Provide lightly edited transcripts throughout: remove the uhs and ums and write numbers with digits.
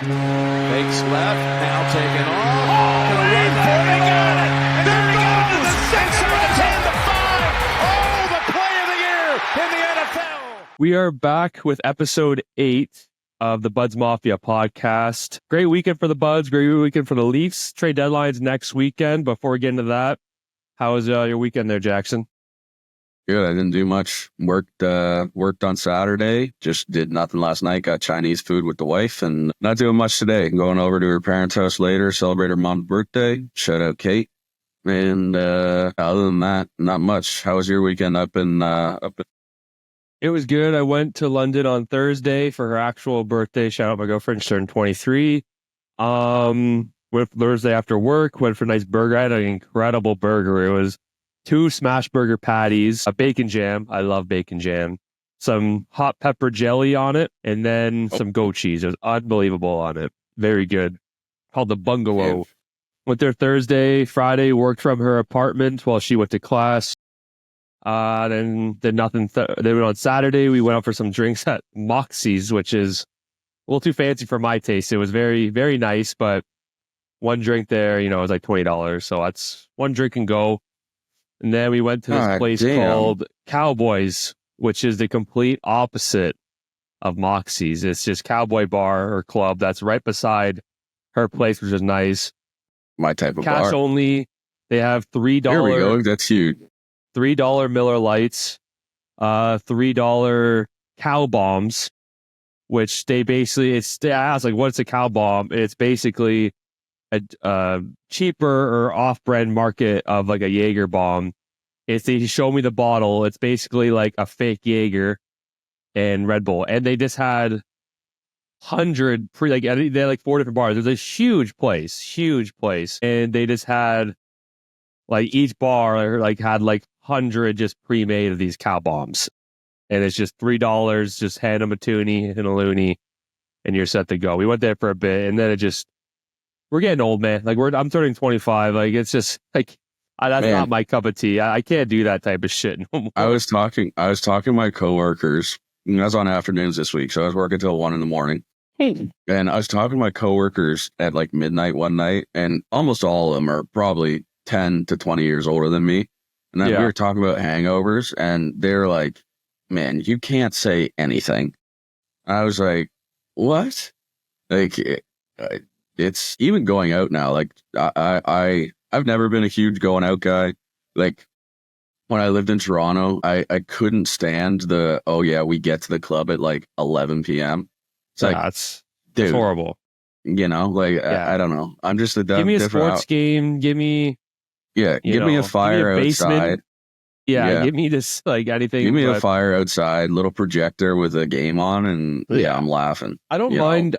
Fakes left, now taken off. Gonna run for it. They got it! And there he goes! Inside the 10 to 5. Oh, the play of the year in the NFL. We are back with episode 8 of the Buds Mafia podcast. Great weekend for the Buds, great weekend for the Leafs. Trade deadlines next weekend. Before we get into that, how was your weekend there, Jackson? Good. I didn't do much. Worked on Saturday. Just did nothing last night. Got Chinese food with the wife, and not doing much today. Going over to her parents' house later, celebrate her mom's birthday. Shout out Kate. And other than that, not much. How was your weekend up in? It was good. I went to London on Thursday for her actual birthday. Shout out my girlfriend. She turned 23. Went Thursday after work. Went for a nice burger. I had an incredible burger. It was 2 smash burger patties, a bacon jam. I love bacon jam. Some hot pepper jelly on it, and then some goat cheese. It was unbelievable on it. Very good. Called the Bungalow. Yeah. Went there Thursday, Friday, worked from her apartment while she went to class. Then did nothing. Then on Saturday, we went out for some drinks at Moxie's, which is a little too fancy for my taste. It was very, very nice, but one drink there, it was like $20. So that's one drink and go. And then we went to this place called Cowboys, which is the complete opposite of Moxie's. It's just Cowboy Bar or Club. That's right beside her place, which is nice. My type of Cash bar. only. They have $3. There we go. That's huge. $3 Miller Lights, $3 cow bombs, which they basically, I was like, what's a cow bomb? It's basically a cheaper or off-brand market of like a Jaeger bomb. They show me the bottle. It's basically like a fake Jaeger and Red Bull. And they just had 100 they had like 4 different bars. There's a huge place. And they just had like each bar had like 100 just pre-made of these cow bombs. And it's just $3, just hand them a toonie and a loony, and you're set to go. We went there for a bit, and then we're getting old, man. Like I'm turning 25. Like it's just like that's not my cup of tea. I can't do that type of shit no more. I was talking to my coworkers. I was on afternoons this week, so I was working till 1 a.m. And I was talking to my coworkers at like midnight one night, and almost all of them are probably 10 to 20 years older than me. And then we were talking about hangovers, and they're like, "Man, you can't say anything." I was like, "What?" Like, it's even going out now. Like, I've never been a huge going out guy. Like, when I lived in Toronto, I couldn't stand we get to the club at like 11 p.m. It's like, that's dude, horrible. I don't know. I'm just give me a sports game. Give me give me a fire outside. Yeah, give me this like anything. Give me a fire outside, little projector with a game on, and I'm laughing. I don't mind.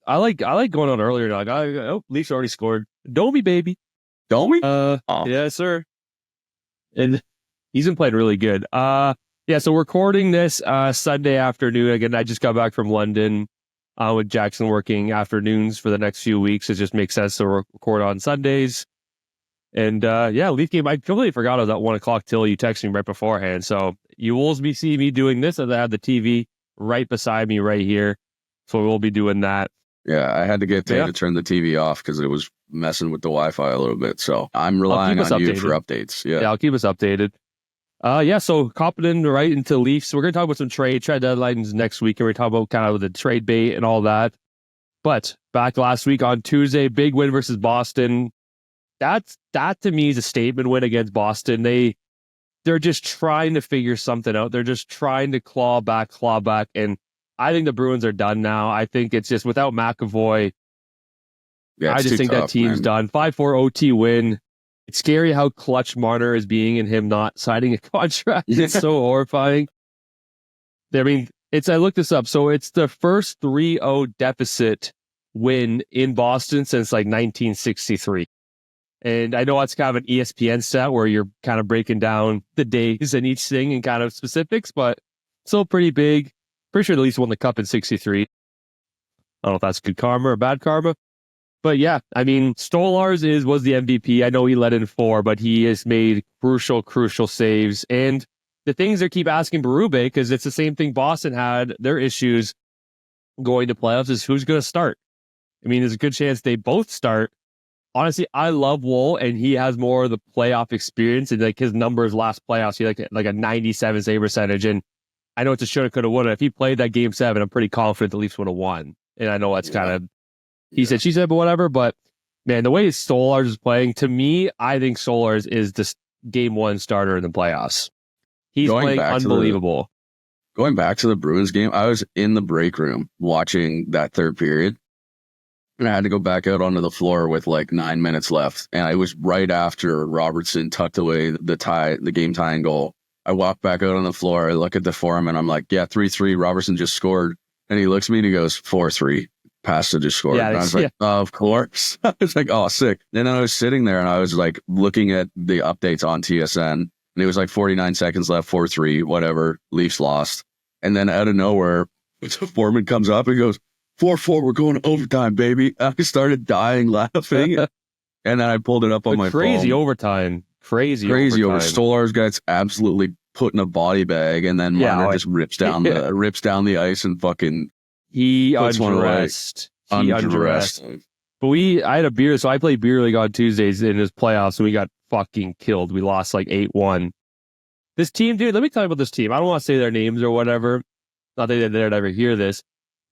I like going on earlier. Like, Leafs already scored. Domi, baby. Domi? Yeah, sir. And he's been playing really good. So we're recording this Sunday afternoon. Again, I just got back from London with Jackson working afternoons for the next few weeks. It just makes sense to record on Sundays. And Leaf game, I completely forgot I was at 1 o'clock till you texted me right beforehand. So you will see me doing this as I have the TV right beside me right here. So we'll be doing that. Yeah, I had to get Tay to turn the TV off because it was messing with the Wi-Fi a little bit. So I'm relying on you for updates. Yeah, I'll keep us updated. So hopping in right into Leafs. We're going to talk about some trade deadlines next week. And we're talking about kind of the trade bait and all that. But back last week on Tuesday, big win versus Boston. That to me is a statement win against Boston. They're just trying to figure something out. They're just trying to claw back. And I think the Bruins are done now. I think it's just without McAvoy. Yeah, I just think that team's done. 5-4 OT win. It's scary how clutch Marner is being and him not signing a contract. It's so horrifying. I looked this up. So it's the first 3-0 deficit win in Boston since like 1963. And I know it's kind of an ESPN stat where you're kind of breaking down the days and each thing and kind of specifics, but still pretty big. Pretty sure the Leafs won the cup in 63. I don't know if that's good karma or bad karma. But yeah, Stolarz was the MVP. I know he let in 4, but he has made crucial saves. And the things they keep asking Berube, because it's the same thing Boston had, their issues going to playoffs, is who's going to start. I mean, there's a good chance they both start. Honestly, I love Wool, and he has more of the playoff experience. And like his numbers last playoffs, he had like a 97 save percentage. And I know it's a shoulda, coulda, woulda. If he played that game 7, I'm pretty confident the Leafs would have won. And I know that's kind of he said, she said, but whatever. But man, the way Stolarz is playing, to me, I think Stolarz is the game 1 starter in the playoffs. He's playing unbelievable. Going back to the Bruins game, I was in the break room watching that third period. And I had to go back out onto the floor with like 9 minutes left. And I was right after Robertson tucked away the game tying goal. I walk back out on the floor. I look at the forum and I'm like, yeah, 3-3. Robertson just scored. And he looks at me and he goes, 4-3. Pasta just scored. Yeah, and I was like, oh, of course. I was like, oh, sick. Then I was sitting there and I was like looking at the updates on TSN. And it was like 49 seconds left, 4-3, whatever. Leafs lost. And then out of nowhere, the foreman comes up and goes, 4-4, we're going to overtime, baby. I started dying laughing. And then I pulled it up on my crazy phone. Overtime. Crazy over. overtime. Stolarz gets absolutely put in a body bag, and then Marner just rips down the ice and fucking he puts undressed. He undressed. But I had a beer, so I played beer league on Tuesdays in his playoffs, and we got fucking killed. We lost like 8-1. This team, dude, let me tell you about this team. I don't want to say their names or whatever. Not that they'd ever hear this.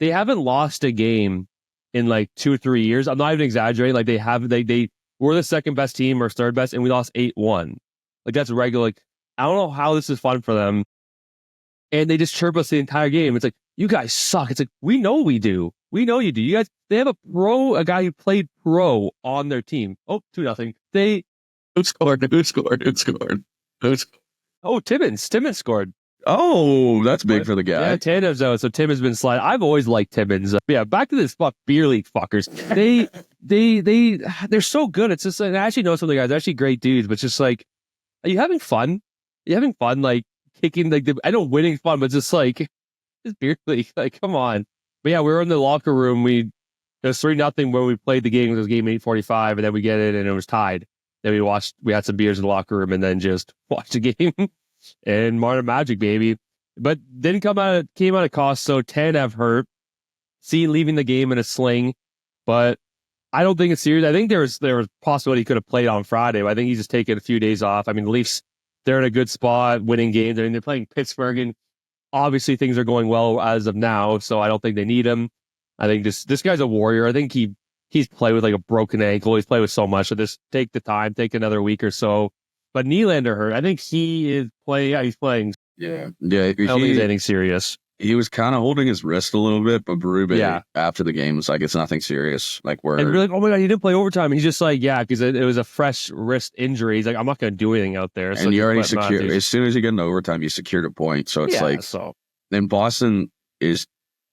They haven't lost a game in like 2 or 3 years. I'm not even exaggerating. Like they were the second best team or third best, and we lost 8-1. Like that's regular. Like I don't know how this is fun for them. And they just chirp us the entire game. It's like, you guys suck. It's like, we know we do. We know you do. You guys, they have a guy who played pro on their team. Oh, 2-0. Who scored? Oh, Timmins scored. Oh, that's big for the guy. Yeah, Tanev's out, so Tim has been sliding. I've always liked Timmins. Yeah, back to this beer league fuckers. They're so good. It's just like, I actually know some of the guys. They're actually great dudes, but it's just like, are you having fun? Are you having fun? Like kicking, like I know winning's fun, but just like it's beer league. Like, come on. But yeah, we were in the locker room. It was 3-0 when we played the game. It was game 8:45, and then we get it, and it was tied. Then we had some beers in the locker room, and then just watched the game. And Marner Magic, baby. But didn't came out of cost, so Tanev hurt. Leaving the game in a sling. But I don't think it's serious. I think there was possibility he could have played on Friday, but I think he's just taking a few days off. I mean, the Leafs, they're in a good spot, winning games. I mean, they're playing Pittsburgh, and obviously things are going well as of now, so I don't think they need him. I think this guy's a warrior. I think he's played with like a broken ankle. He's played with so much, so just take the time, take another week or so. But Nylander hurt. I think he is playing. Yeah, he's playing. Yeah. I don't think it's anything serious. He was kind of holding his wrist a little bit, but Berube, after the game, was like, it's nothing serious. Like, and we're like, oh my God, he didn't play overtime. He's just like, yeah, because it was a fresh wrist injury. He's like, I'm not going to do anything out there. So and you already secured, as soon as you get into overtime, you secured a point. So it's then Boston is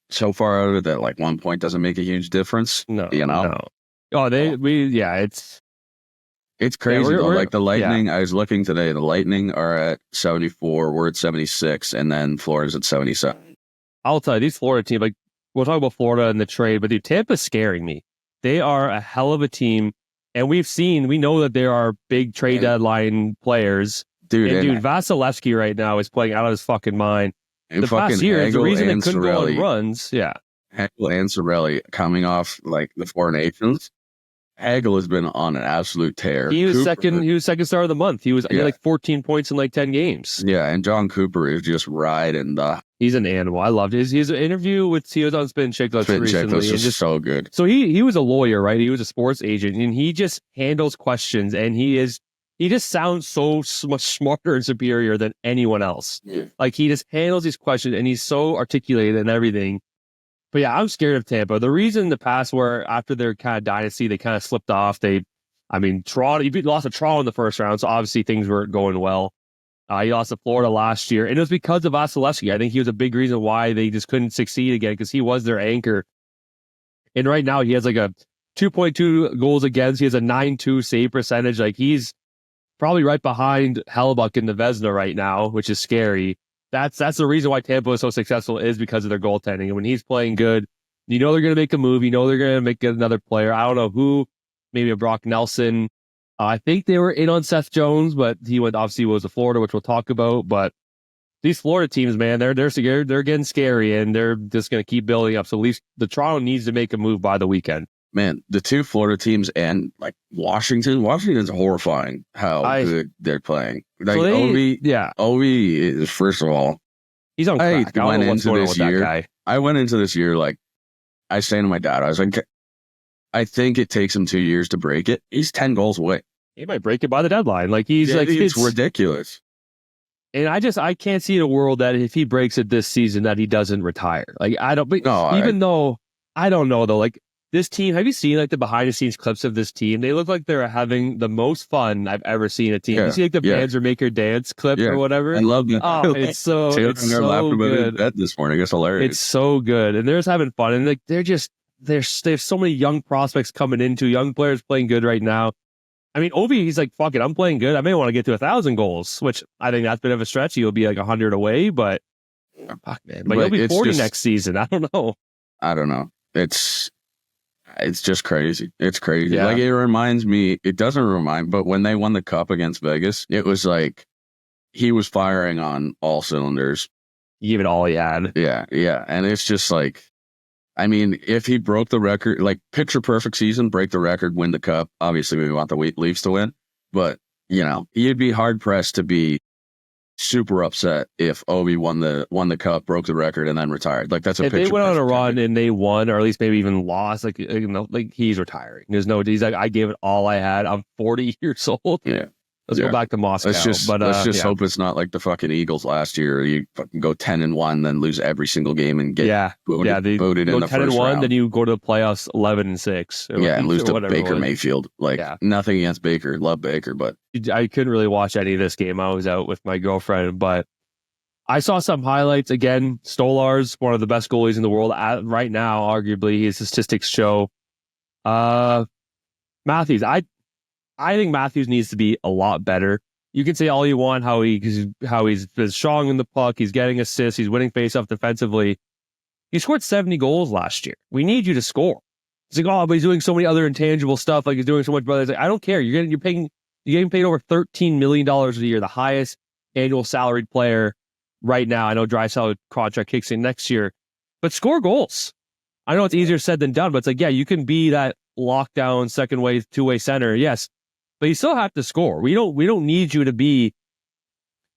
so far out of it that like 1 point doesn't make a huge difference. No. Oh, it's crazy though. Like the Lightning, I was looking today, the Lightning are at 74, we're at 76, and then Florida's at 77. I'll tell you, these Florida teams, like we'll talk about Florida and the trade, but dude, Tampa's scaring me. They are a hell of a team, and we know that there are big trade deadline players. Dude, Vasilevsky right now is playing out of his fucking mind. And the past year is the reason they couldn't go on runs. Yeah. Hagel and Cirelli coming off like the Four Nations. Hagel has been on an absolute tear. He was second star of the month. He had like 14 points in like 10 games. Yeah, and John Cooper is just riding the... He's an animal. I loved his interview with he was on Spin Chicklets recently. Chicklets was just so good. So he was a lawyer, right? He was a sports agent, and he just handles questions, and he just sounds so much smarter and superior than anyone else. Yeah. Like he just handles these questions, and he's so articulated and everything. But yeah, I'm scared of Tampa. The reason in the past where after their kind of dynasty, they kind of slipped off. Toronto, you lost to Toronto in the first round, so obviously things weren't going well. You lost to Florida last year, and it was because of Vasilevsky. I think he was a big reason why they just couldn't succeed again, because he was their anchor. And right now he has like a 2.2 goals against. He has a 9.2 save percentage. Like he's probably right behind Hellebuck in the Vezina right now, which is scary. That's the reason why Tampa is so successful, is because of their goaltending. And when he's playing good, you know they're going to make a move. You know they're going to get another player. I don't know who, maybe a Brock Nelson. I think they were in on Seth Jones, but he obviously was to Florida, which we'll talk about. But these Florida teams, man, they're scared. They're getting scary, and they're just going to keep building up. So at least the Toronto needs to make a move by the weekend. man, the two Florida teams and like Washington's horrifying how good they're playing. Like So Ovi is, first of all, he's on crack. I don't know what's going on with that guy. I went into this year like, I was saying to my dad, I was like, I think it takes him 2 years to break it. He's 10 goals away. He might break it by the deadline. Like it's ridiculous. And I can't see in a world that if he breaks it this season that he doesn't retire. Like I don't know though, like this team, have you seen like the behind the scenes clips of this team? They look like they're having the most fun I've ever seen a team. You see like the Panzer Maker dance clip or whatever? I love that. Oh, it's so good. That this morning. It's hilarious. It's so good. And they're just having fun. And like they have so many young prospects coming into, young players playing good right now. I mean, Ovi, he's like, fuck it, I'm playing good. I may want to get to 1,000 goals, which I think that's a bit of a stretch. He'll be like 100 away, but fuck, man. But he'll be 40 next season. I don't know. It's just crazy. It's crazy. Yeah. Like it doesn't remind, but when they won the cup against Vegas, it was like he was firing on all cylinders. He gave it all he had. Yeah. And it's just like, I mean, if he broke the record, like picture perfect season, break the record, win the cup. Obviously, we want the Leafs to win, but you'd be hard pressed to be super upset if Ovi won the cup, broke the record, and then retired. Like that's a. If they went on a run and they won, or at least maybe even lost, like like he's retiring. He's like, I gave it all I had. I'm 40 years old. Yeah. Let's go back to Moscow. Let's just hope it's not like the fucking Eagles last year. You fucking go 10-1, then lose every single game and get voted in the 10-1, first round. then you go to the playoffs 11-6. And lose to Baker Mayfield. Like nothing against Baker, love Baker, but I couldn't really watch any of this game. I was out with my girlfriend, but I saw some highlights. Again, Stolarz, one of the best goalies in the world right now. Arguably, his statistics show. Matthews, I think Matthews needs to be a lot better. You can say all you want how he's strong in the puck, he's getting assists, he's winning faceoff defensively. He scored 70 goals last year. We need you to score. It's like, but he's doing so many other intangible stuff, like he's doing so much. But it's like, I don't care. You're getting paid over $13 million a year, the highest annual salaried player right now. I know Draisaitl contract kicks in next year, but score goals. I know it's easier said than done, but it's like, you can be that lockdown second way, two-way center, yes. But you still have to score. We don't need you to be,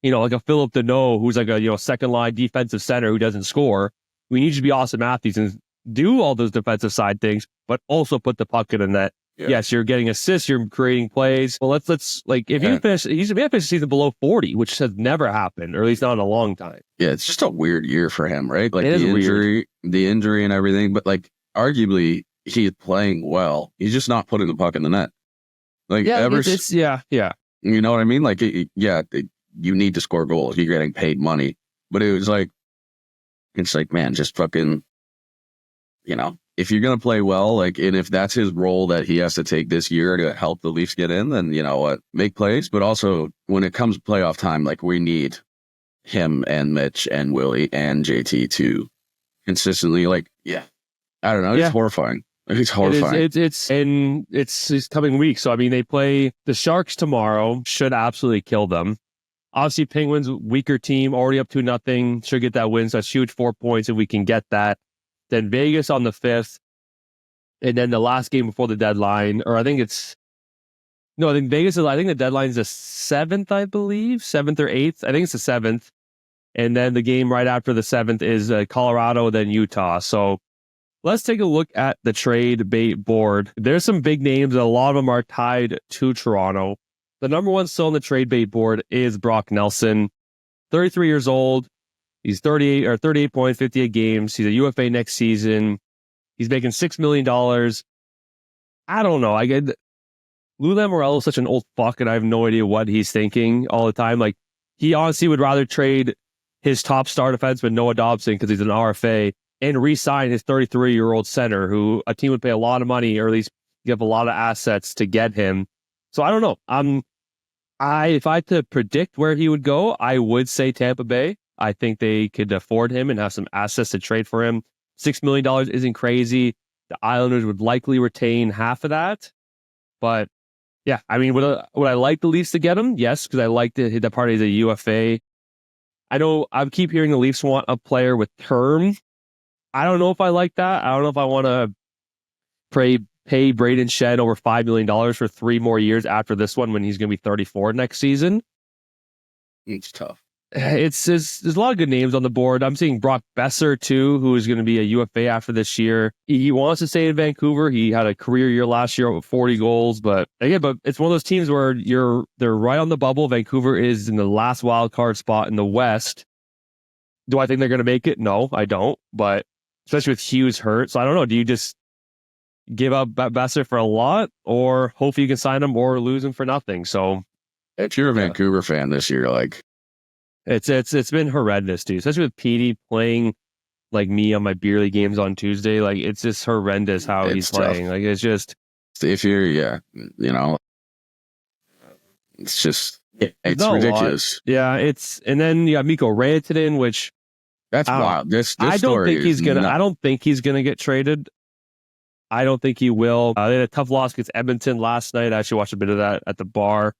like a Philip Deneau who's like a second line defensive center who doesn't score. We need you to be Austin Matthews and do all those defensive side things, but also put the puck in the net. Yeah. Yes, you're getting assists, you're creating plays. Well, let's like if you finish, he's gonna finish the season below 40, which has never happened, or at least not in a long time. Yeah, it's just a weird year for him, right? Like the injury and everything, but like arguably he's playing well. He's just not putting the puck in the net. Like yeah. You know what I mean? Like you need to score goals. You're getting paid money, but it's like, man, just fucking, if you're gonna play well, like, and if that's his role that he has to take this year to help the Leafs get in, then make plays. But also when it comes to playoff time, like we need him and Mitch and Willie and JT to consistently, I don't know, it's horrifying. It's horrifying. It's coming week. So, I mean, they play the Sharks tomorrow. Should absolutely kill them. Obviously, Penguins, weaker team, already up 2-0. Should get that win. So, that's huge 4 points if we can get that. Then Vegas on the 5th. And then the last game before the deadline, or I think Vegas I think the deadline is the 7th, I believe. 7th or 8th. I think it's the 7th. And then the game right after the 7th is Colorado, then Utah. So, let's take a look at the trade bait board. There's some big names, and a lot of them are tied to Toronto. The number one still on the trade bait board is Brock Nelson, 33 years old. He's 38 points, 58 games. He's a UFA next season. He's making $6 million. I don't know. Lou Lamoriello is such an old fuck, and I have no idea what he's thinking all the time. Like, he honestly would rather trade his top star defenseman, Noah Dobson, because he's an RFA, and re-sign his 33-year-old center, who a team would pay a lot of money, or at least give a lot of assets to get him. So I don't know. If I had to predict where he would go, I would say Tampa Bay. I think they could afford him and have some assets to trade for him. $6 million isn't crazy. The Islanders would likely retain half of that. But yeah, I mean, would I like the Leafs to get him? Yes, because I like the part of the UFA. I know I keep hearing the Leafs want a player with term. I don't know if I like that. I don't know if I want to pay Braden Shen over $5 million for 3 more years after this one when he's going to be 34 next season. It's tough. There's a lot of good names on the board. I'm seeing Brock Boeser too, who is going to be a UFA after this year. He wants to stay in Vancouver. He had a career year last year with 40 goals, but it's one of those teams where they're right on the bubble. Vancouver is in the last wild card spot in the West. Do I think they're going to make it? No, I don't. But especially with Hughes hurt, so I don't know. Do you just give up Boeser for a lot, or hope you can sign him, or lose him for nothing? So if you're a Vancouver fan this year, like. It's been horrendous, dude. Especially with Petey playing like me on my beer league games on Tuesday. Like, it's just horrendous how he's playing. Like, it's just if you're, it's just it's ridiculous. Yeah, and then you got Mikko Rantanen, which that's wild. This I don't think he's gonna. I don't think he's gonna get traded. I don't think he will. They had a tough loss against Edmonton last night. I actually watched a bit of that at the bar.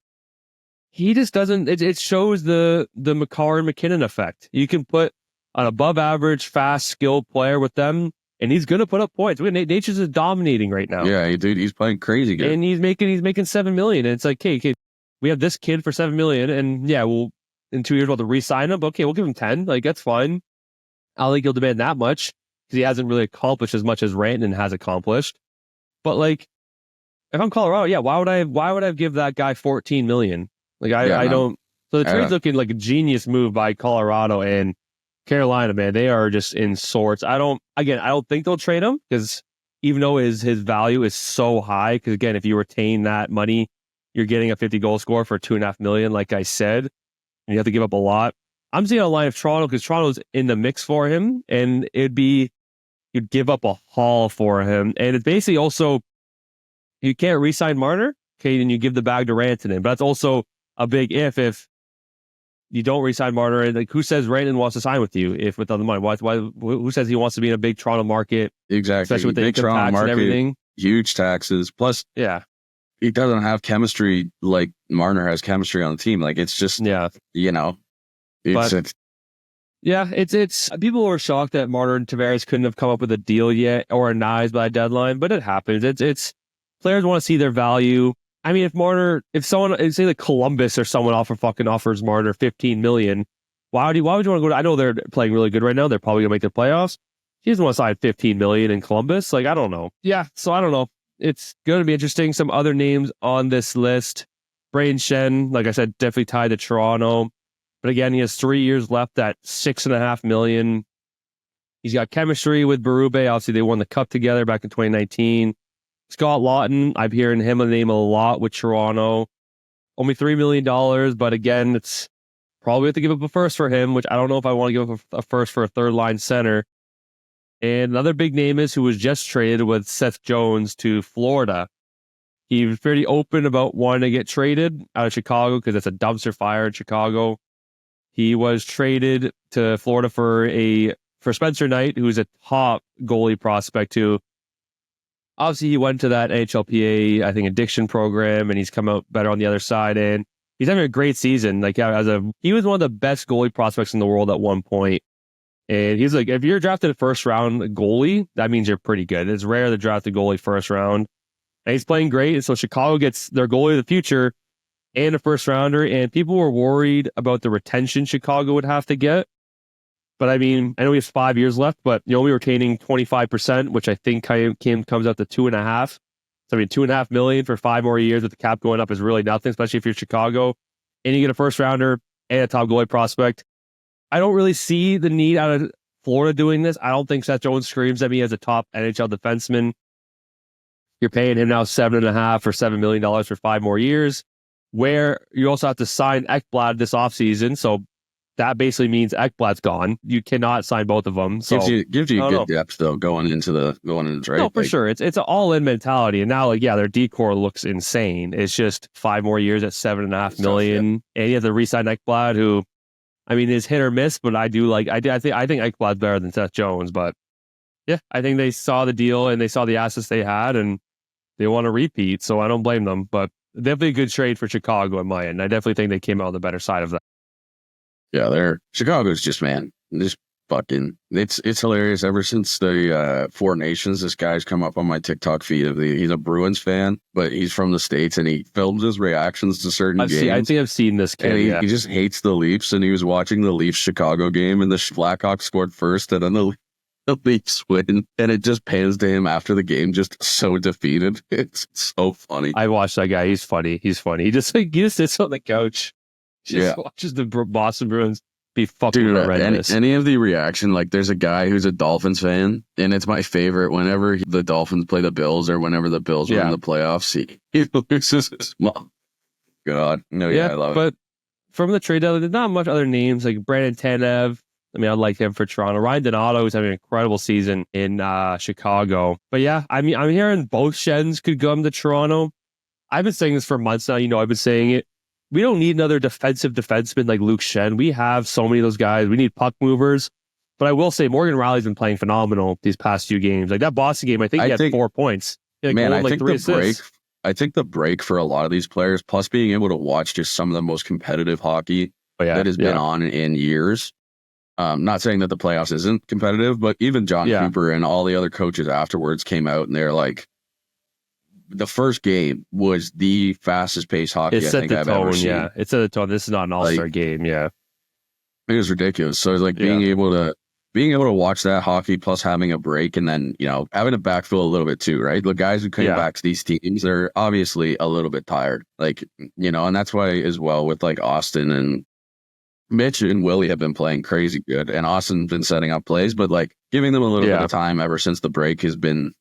He just doesn't. It shows the Makar and McKinnon effect. You can put an above average, fast, skilled player with them, and he's going to put up points. Nature's is dominating right now. Yeah, dude, he's playing crazy good, and he's making $7 million. And it's like, hey, we have this kid for $7 million, and yeah, we'll in 2 years we'll have to re-sign him. But okay, we'll give him 10. Like, that's fine. I don't think he'll demand that much because he hasn't really accomplished as much as Rantanen has accomplished. But like, if I'm Colorado, yeah, why would I give that guy $14 million? Like, I don't. So the trade's looking like a genius move by Colorado and Carolina, man. They are just in sorts. I don't think they'll trade him because even though his value is so high, because again, if you retain that money, you're getting a 50 goal score for $2.5 million, like I said, and you have to give up a lot. I'm seeing a line of Toronto because Toronto's in the mix for him, and you'd give up a haul for him. And it's basically also, you can't re-sign Marner, okay, then you give the bag to Rantanen. But that's also a big if you don't re-sign Marner. And like, who says Rantanen wants to sign with you if with other money? Why? Who says he wants to be in a big Toronto market? Exactly, especially with the income Toronto tax market, and everything. Huge taxes. Plus, yeah, he doesn't have chemistry like Marner has chemistry on the team. Like, it's just it's people were shocked that Marner and Tavares couldn't have come up with a deal yet or a Knives by deadline, but it happens. It's players want to see their value. I mean, if someone, say like Columbus or someone offers Marner $15 million, why would you want to go to, I know they're playing really good right now. They're probably going to make the playoffs. He doesn't want to sign $15 million in Columbus. Like, I don't know. Yeah. So I don't know. It's going to be interesting. Some other names on this list. Braden Shen, like I said, definitely tied to Toronto. But again, he has 3 years left at $6.5 million. He's got chemistry with Berube. Obviously, they won the Cup together back in 2019. Scott Lawton, I'm hearing him name a lot with Toronto. Only $3 million, but again, it's probably have to give up a first for him, which I don't know if I want to give up a first for a third-line center. And another big name is who was just traded with Seth Jones to Florida. He was pretty open about wanting to get traded out of Chicago because it's a dumpster fire in Chicago. He was traded to Florida for Spencer Knight, who's a top goalie prospect who obviously he went to that NHLPA, I think, addiction program, and he's come out better on the other side. And he's having a great season. Like, he was one of the best goalie prospects in the world at one point. And he's like, if you're drafted a first round goalie, that means you're pretty good. It's rare to draft a goalie first round. And he's playing great. And so Chicago gets their goalie of the future and a first rounder. And people were worried about the retention Chicago would have to get. But I mean, I know we have 5 years left, but you're only retaining 25%, which I think comes out to 2.5. So I mean, $2.5 million for 5 more years with the cap going up is really nothing, especially if you're Chicago. And you get a first rounder and a top goalie prospect. I don't really see the need out of Florida doing this. I don't think Seth Jones screams at me as a top NHL defenseman. You're paying him now $7.5 or $7 million for 5 more years, where you also have to sign Ekblad this offseason. So that basically means Ekblad's gone. You cannot sign both of them. So gives you good depth though going into the trade. No, for sure. It's an all-in mentality. And now, their decor looks insane. It's just 5 more years at $7.5 million, and you have to re-sign Ekblad, who, I mean, is hit or miss. But I think Ekblad's better than Seth Jones. But yeah, I think they saw the deal and they saw the assets they had, and they want to repeat. So I don't blame them. But definitely a good trade for Chicago in my end. I definitely think they came out on the better side of that. Yeah, Chicago's just, man, just fucking, it's hilarious. Ever since the Four Nations, this guy's come up on my TikTok feed. He's a Bruins fan, but he's from the States, and he films his reactions to certain games. I think I've seen this kid. And he just hates the Leafs, and he was watching the Leafs Chicago game, and the Blackhawks scored first, and then the Leafs win, and it just pans to him after the game, just so defeated. It's so funny. I watched that guy. He's funny. He just sits on the couch, just watches the Boston Bruins be fucking horrendous. Any of the reaction, like there's a guy who's a Dolphins fan, and it's my favorite. Whenever the Dolphins play the Bills, or whenever the Bills win the playoffs, he loses his mom. God, no, I love it. But from the trade deadline, there's not much other names like Brandon Tanev. I mean, I like him for Toronto. Ryan Donato is having an incredible season in Chicago. But yeah, I mean, I'm hearing both Shens could come to Toronto. I've been saying this for months now. I've been saying it. We don't need another defensive defenseman like Luke Schenn. We have so many of those guys. We need puck movers. But I will say Morgan Riley's been playing phenomenal these past few games. Like that Boston game, I think he had 4 points. I think the break for a lot of these players, plus being able to watch just some of the most competitive hockey that has been on in years. Not saying that the playoffs isn't competitive, but even John Cooper and all the other coaches afterwards came out and they're like, the first game was the fastest paced hockey I think I've ever seen. Yeah, it set the tone. This is not an all-star game. Yeah, it was ridiculous. So it's like being able to watch that hockey, plus having a break, and then having to backfill a little bit too, right? The guys who came back to these teams, they're obviously a little bit tired, and that's why as well with like Austin and Mitch and Willie have been playing crazy good, and Austin's been setting up plays, but like giving them a little bit of time ever since the break has been,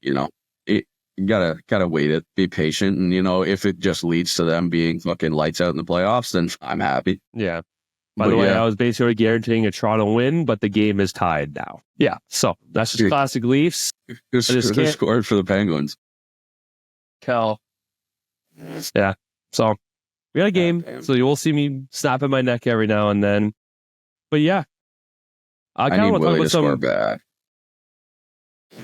you gotta wait it, be patient, and if it just leads to them being fucking lights out in the playoffs, then I'm happy. Yeah. By the way, I was basically guaranteeing a Toronto win, but the game is tied now. Yeah, so that's just classic Leafs. Who scored for the Penguins? Cal. Yeah, so we got a game, so you will see me snapping my neck every now and then. But yeah, I kind of want to talk about some bad.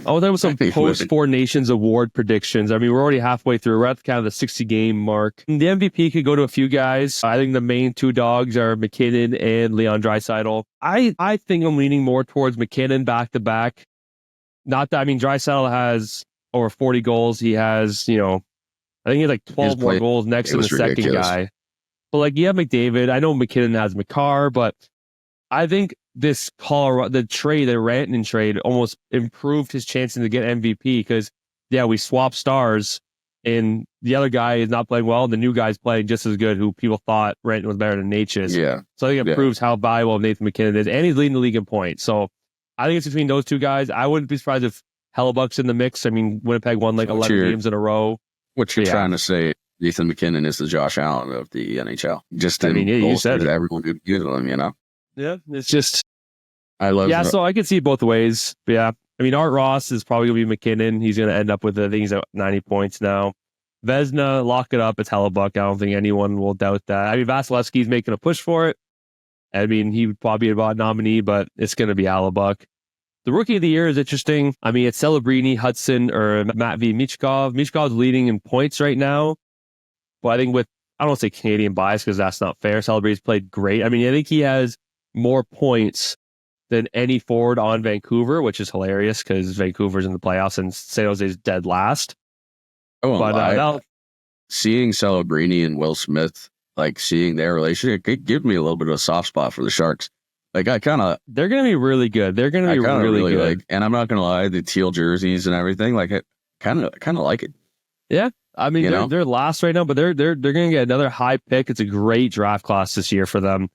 I want to talk about some post-Four Nations award predictions. I mean, we're already halfway through. We're at kind of the 60-game mark. The MVP could go to a few guys. I think the main two dogs are McKinnon and Leon Draisaitl. I think I'm leaning more towards McKinnon back-to-back. Not that, I mean, Draisaitl has over 40 goals. He has, I think he has like 12 more goals next to the second guy. But like, you have McDavid. I know McKinnon has McCarr, but I think this Colorado, the Rantanen trade almost improved his chances to get MVP because, we swapped stars and the other guy is not playing well. And the new guy's playing just as good, who people thought Rantanen was better than Natchez. Yeah. So I think it proves how valuable Nathan McKinnon is, and he's leading the league in points. So I think it's between those two guys. I wouldn't be surprised if Hellebuck's in the mix. I mean, Winnipeg won like 11 games in a row. What you're trying to say, Nathan McKinnon is the Josh Allen of the NHL. Just you said it. Everyone who uses him, Yeah, it's just... I love that. So I could see it both ways. But yeah, I mean, Art Ross is probably going to be McKinnon. He's going to end up with, I think he's at 90 points now. Vezina, lock it up. It's Hellebuck. I don't think anyone will doubt that. I mean, Vasilevsky's making a push for it. I mean, he would probably be a nominee, but it's going to be Hellebuck. The Rookie of the Year is interesting. I mean, it's Celebrini, Hudson, or Matt V. Michkov. Michkov's leading in points right now. But I think I don't want to say Canadian bias because that's not fair. Celebrini's played great. I mean, I think he has more points than any forward on Vancouver, which is hilarious because Vancouver's in the playoffs and San Jose's dead last. Seeing Celebrini and Will Smith, like seeing their relationship, it gives me a little bit of a soft spot for the Sharks. Like they're going to be really good. They're going to be really good. And I'm not going to lie, the teal jerseys and everything, like I kind of like it. Yeah. I mean, they're last right now, but they're going to get another high pick. It's a great draft class this year for them.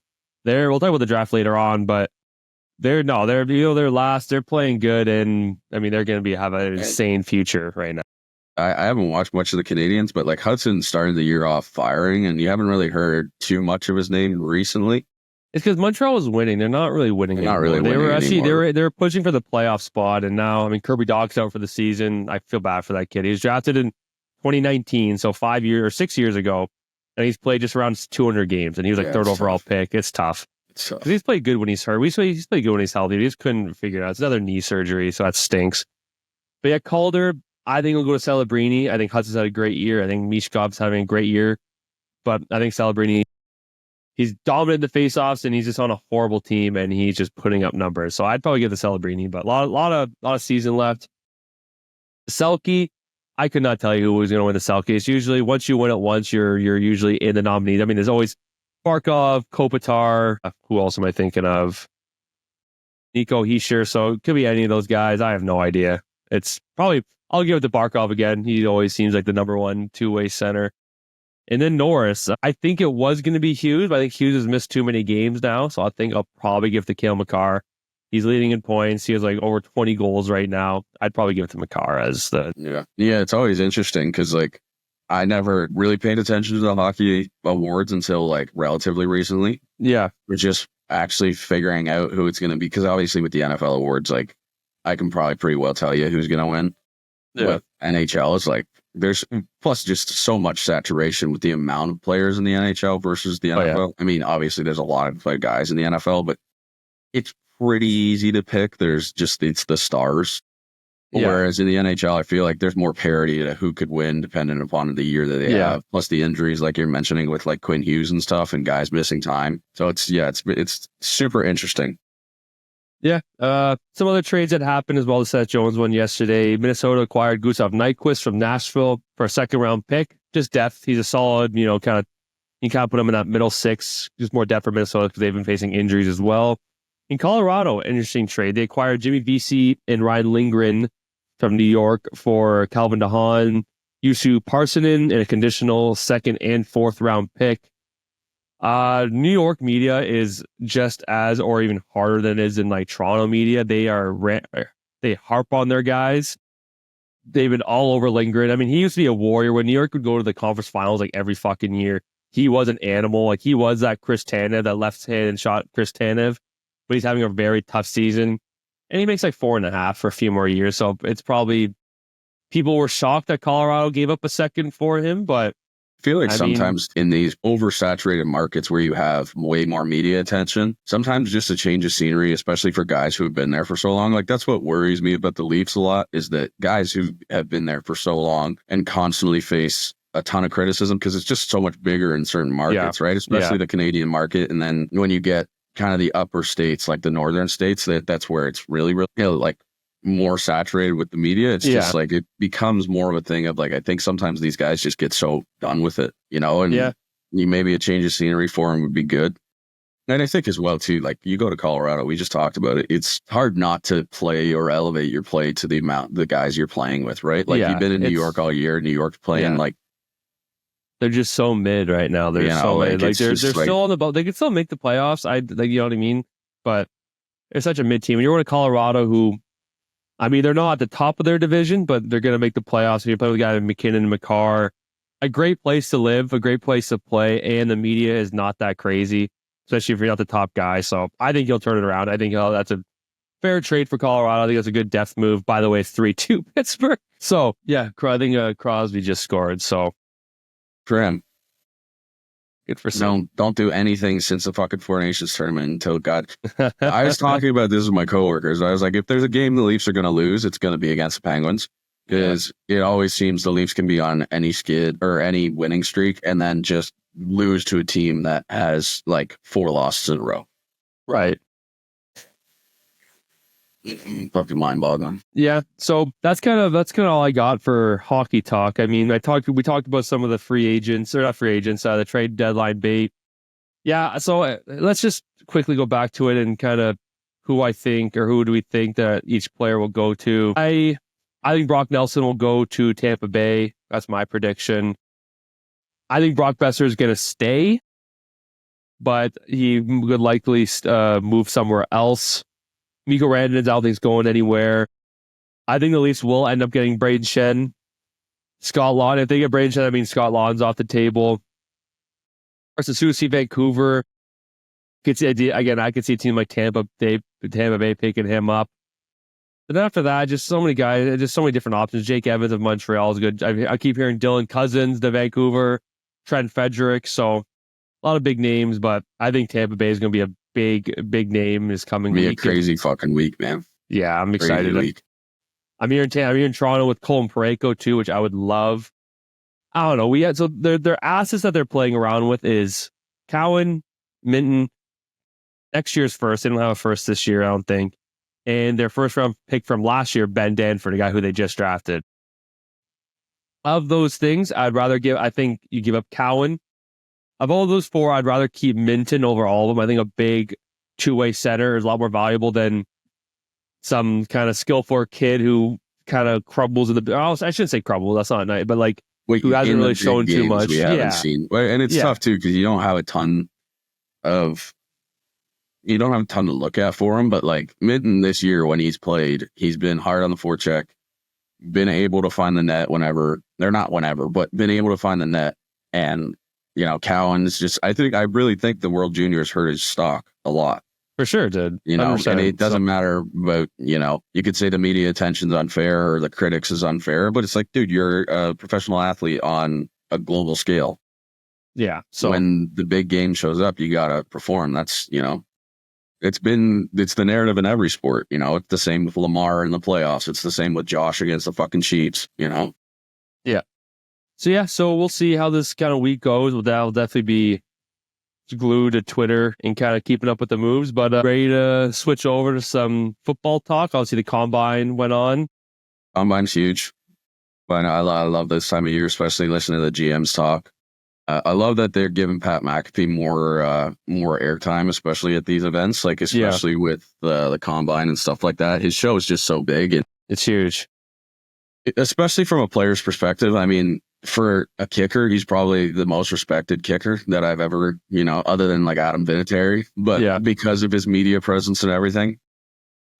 We'll talk about the draft later on, but they're last. They're playing good, and I mean they're going to have an insane future right now. I haven't watched much of the Canadians, but like Hudson started the year off firing, and you haven't really heard too much of his name recently. It's because Montreal was winning. They're not really winning anymore. They were pushing for the playoff spot, and now I mean Kirby Dach's out for the season. I feel bad for that kid. He was drafted in 2019, so 6 years ago, and he's played just around 200 games, and he was like third overall pick. It's tough. Because he's played good when he's hurt. He's played good when he's healthy. He just couldn't figure it out. It's another knee surgery, so that stinks. But yeah, Calder, I think he'll go to Celebrini. I think Hudson's had a great year. I think Mishkov's having a great year. But I think Celebrini he's dominant in the faceoffs, and he's just on a horrible team, and he's just putting up numbers. So I'd probably give the Celebrini, but a lot of season left. Selke, I could not tell you who was going to win the Selke. It's usually once you win it once, you're usually in the nominees. I mean, there's always Barkov, Kopitar. Who else am I thinking of? Nico Hischier. So it could be any of those guys. I have no idea. It's probably, I'll give it to Barkov again. He always seems like the number one two-way center. And then Norris. I think it was going to be Hughes, but I think Hughes has missed too many games now. So I think I'll probably give it to Cale Makar. He's leading in points. He has like over 20 goals right now. I'd probably give it to Makar as the... Yeah, it's always interesting because like I never really paid attention to the hockey awards until like relatively recently. Yeah. We're just actually figuring out who it's going to be because obviously with the NFL awards, like I can probably pretty well tell you who's going to win. Yeah. With NHL, it's like there's plus just so much saturation with the amount of players in the NHL versus the NFL. Oh, yeah. I mean, obviously there's a lot of guys in the NFL, but it's pretty easy to pick. It's the stars. Yeah. Whereas in the NHL, I feel like there's more parity to who could win depending upon the year that they have. Plus the injuries, like you're mentioning with like Quinn Hughes and stuff, and guys missing time. So it's super interesting. Yeah. Some other trades that happened as well. The Seth Jones one yesterday. Minnesota acquired Gustav Nyquist from Nashville for a second-round pick. Just depth. He's a solid, you kind of put him in that middle six. Just more depth for Minnesota because they've been facing injuries as well. In Colorado, interesting trade. They acquired Jimmy Vesey and Ryan Lindgren from New York for Calvin DeHaan, Juuso Parssinen, and a conditional second and fourth round pick. New York media is just as or even harder than it is in like Toronto media. They harp on their guys. They've been all over Lindgren. I mean, he used to be a warrior. When New York would go to the conference finals like every fucking year, he was an animal. Like he was that Chris Tanev, that left-handed shot Chris Tanev. But he's having a very tough season. And he makes like 4.5 for a few more years. So it's probably, people were shocked that Colorado gave up a second for him. But I feel like sometimes in these oversaturated markets where you have way more media attention, sometimes just a change of scenery, especially for guys who have been there for so long. Like that's what worries me about the Leafs a lot, is that guys who have been there for so long and constantly face a ton of criticism because it's just so much bigger in certain markets, right? Especially the Canadian market. And then when you get kind of the upper states, like the northern states, that's where it's really like more saturated with the media. It's just like it becomes more of a thing of like, I think sometimes these guys just get so done with it, and maybe a change of scenery for them would be good. And I think as well too, like you go to Colorado, we just talked about it. It's hard not to play or elevate your play to the guys you're playing with, right? Like you've been in New York all year. New York's playing like, they're just so mid right now. They're so mid. Like they're still on the boat. They can still make the playoffs. You know what I mean? But it's such a mid team. When you're going to Colorado, who, I mean, they're not at the top of their division, but they're going to make the playoffs. You play with a guy like McKinnon and Makar. A great place to live, a great place to play, and the media is not that crazy, especially if you're not the top guy. So I think he'll turn it around. I think that's a fair trade for Colorado. I think that's a good depth move. By the way, 3-2 Pittsburgh. So yeah, I think Crosby just scored. So. For him. Good for some. Don't do anything since the fucking Four Nations tournament until God. I was talking about this with my coworkers. I was like, if there's a game the Leafs are going to lose, it's going to be against the Penguins. Because it always seems the Leafs can be on any skid or any winning streak and then just lose to a team that has like 4 losses in a row. Right. Fucking mind-boggling. Yeah, so that's kind of all I got for hockey talk. I mean, we talked about some of the free agents, or not free agents, the trade deadline bait. Yeah, so let's just quickly go back to it and kind of who do we think that each player will go to. I think Brock Nelson will go to Tampa Bay. That's my prediction. I think Brock Boeser is going to stay, but he would likely move somewhere else. Mikko Rantanen's, I don't think he's going anywhere. I think the Leafs will end up getting Braden Shen. Scott Lawn, if they get Braden Shen, I mean Scott Lawn's off the table. Versus Susie, Vancouver. I could see a team like Tampa Bay picking him up. But then after that, just so many guys, just so many different options. Jake Evans of Montreal is good. I keep hearing Dylan Cousins, the Vancouver, Trent Frederick. So a lot of big names, but I think Tampa Bay is going to be a big name is coming. Be a crazy fucking week, man. Yeah, I'm excited. Week. I'm here in Toronto with Colin Parayko too, which I would love. I don't know. So their assets that they're playing around with is Cowan, Minton, next year's first. They don't have a first this year, I don't think. And their first round pick from last year, Ben Danford, a guy who they just drafted. Of those things, I think you give up Cowan. Of all those four, I'd rather keep Minton over all of them. I think a big two-way center is a lot more valuable than some kind of skillful kid who kind of crumbles in the... I shouldn't say crumble, that's not nice, but like who hasn't really shown too much. We haven't seen. And it's tough too, because you don't have a ton to look at for him, but like Minton this year when he's played, he's been hard on the forecheck, been able to find the net but been able to find the net. And, Cowan's just, I really think the World Juniors hurt his stock a lot. For sure, dude. And it doesn't matter about, you could say the media attention's unfair or the critics is unfair, but it's like, dude, you're a professional athlete on a global scale. Yeah. So when the big game shows up, you got to perform. That's, it's the narrative in every sport. It's the same with Lamar in the playoffs. It's the same with Josh against the fucking Chiefs, Yeah. So we'll see how this kind of week goes. That'll definitely be glued to Twitter and kind of keeping up with the moves, but ready to switch over to some football talk. Obviously, the Combine went on. Combine's huge. But I love this time of year, especially listening to the GMs talk. I love that they're giving Pat McAfee more airtime, especially at these events, like especially with the Combine and stuff like that. His show is just so big. And it's huge. Especially from a player's perspective. I mean, for a kicker, he's probably the most respected kicker that I've ever, other than like Adam Vinatieri, but because of his media presence and everything.